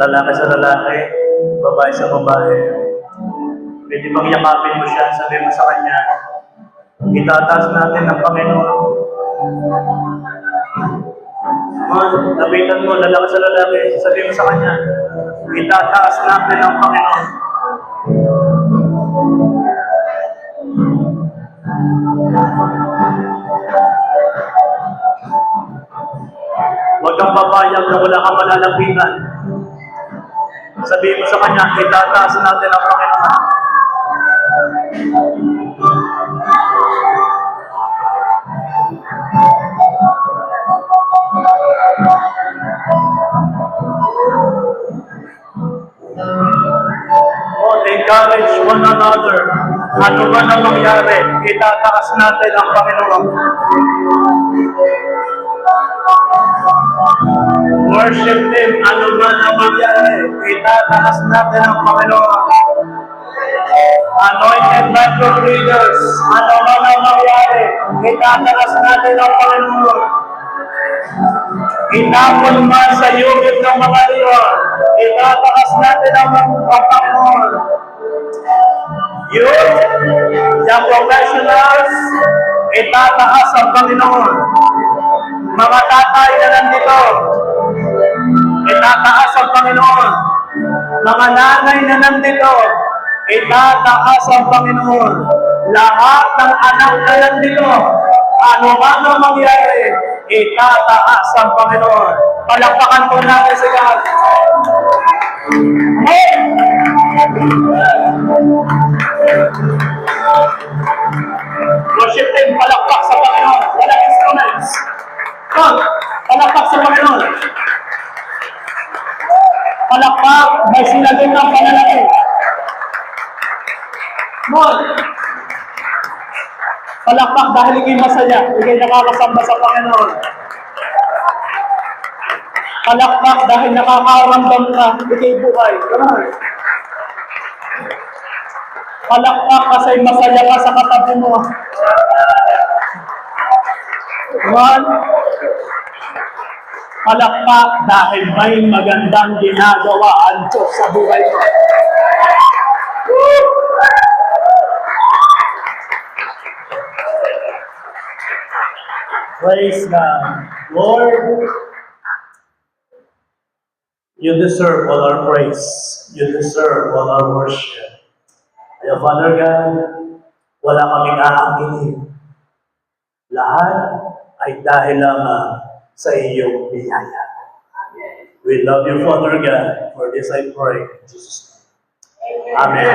Lalaki sa lalaki, babae sa babae. Pwede bang yakapin mo siya, sabihin mo sa kanya, itataas natin ang Panginoon. Lapitan mo, lalaki sa lalaki, sabihin mo sa kanya, itataas natin ang Panginoon. Huwag kang papayag na wala kang malalapitan. Sabihin mo sa kanya, itataas natin ang Panginoon. Encourage one another. Ano man ang mangyari, itataas natin ang Panginoon. Worship Him, ano man ang mangyari, itataas natin ang Panginoon. Anointed Bible readers, ano man ang mangyari, itataas natin ang Panginoon. Inapon man sa yugit ng mga iyon, itataas natin ang Panginoon. Youth, young professionals, itataas ang Panginoon. Mga tatay na nandito, itataas ang Panginoon. Mga nanay na nandito, itataas ang Panginoon. Lahat ng anak na nandito, ano man ang mangyari, itataas ang Panginoon. Palakpakan po natin si God. Worship Him, palakpak sa Panginoon. Walang instruments. Palakpak sa Panginoon. Palakpak, may silagin ng panalangin. Palakpak dahil ikay masaya, ikay nakakasamba sa Panginoon. Palakpak dahil nakakaramdam ka, ikay buhay. Palakpak kasi masaya ka sa katabi mo. Palakpak dahil may magandang ginagawa ang Diyos sa buhay mo. Praise God. Lord, You deserve all our praise. You deserve all our worship. Kaya Father God, wala kaming aangkinin. Lahat ay dahil lamang sa iyong biyaya. We love you, Father God. For this I pray in Jesus' name. Amen.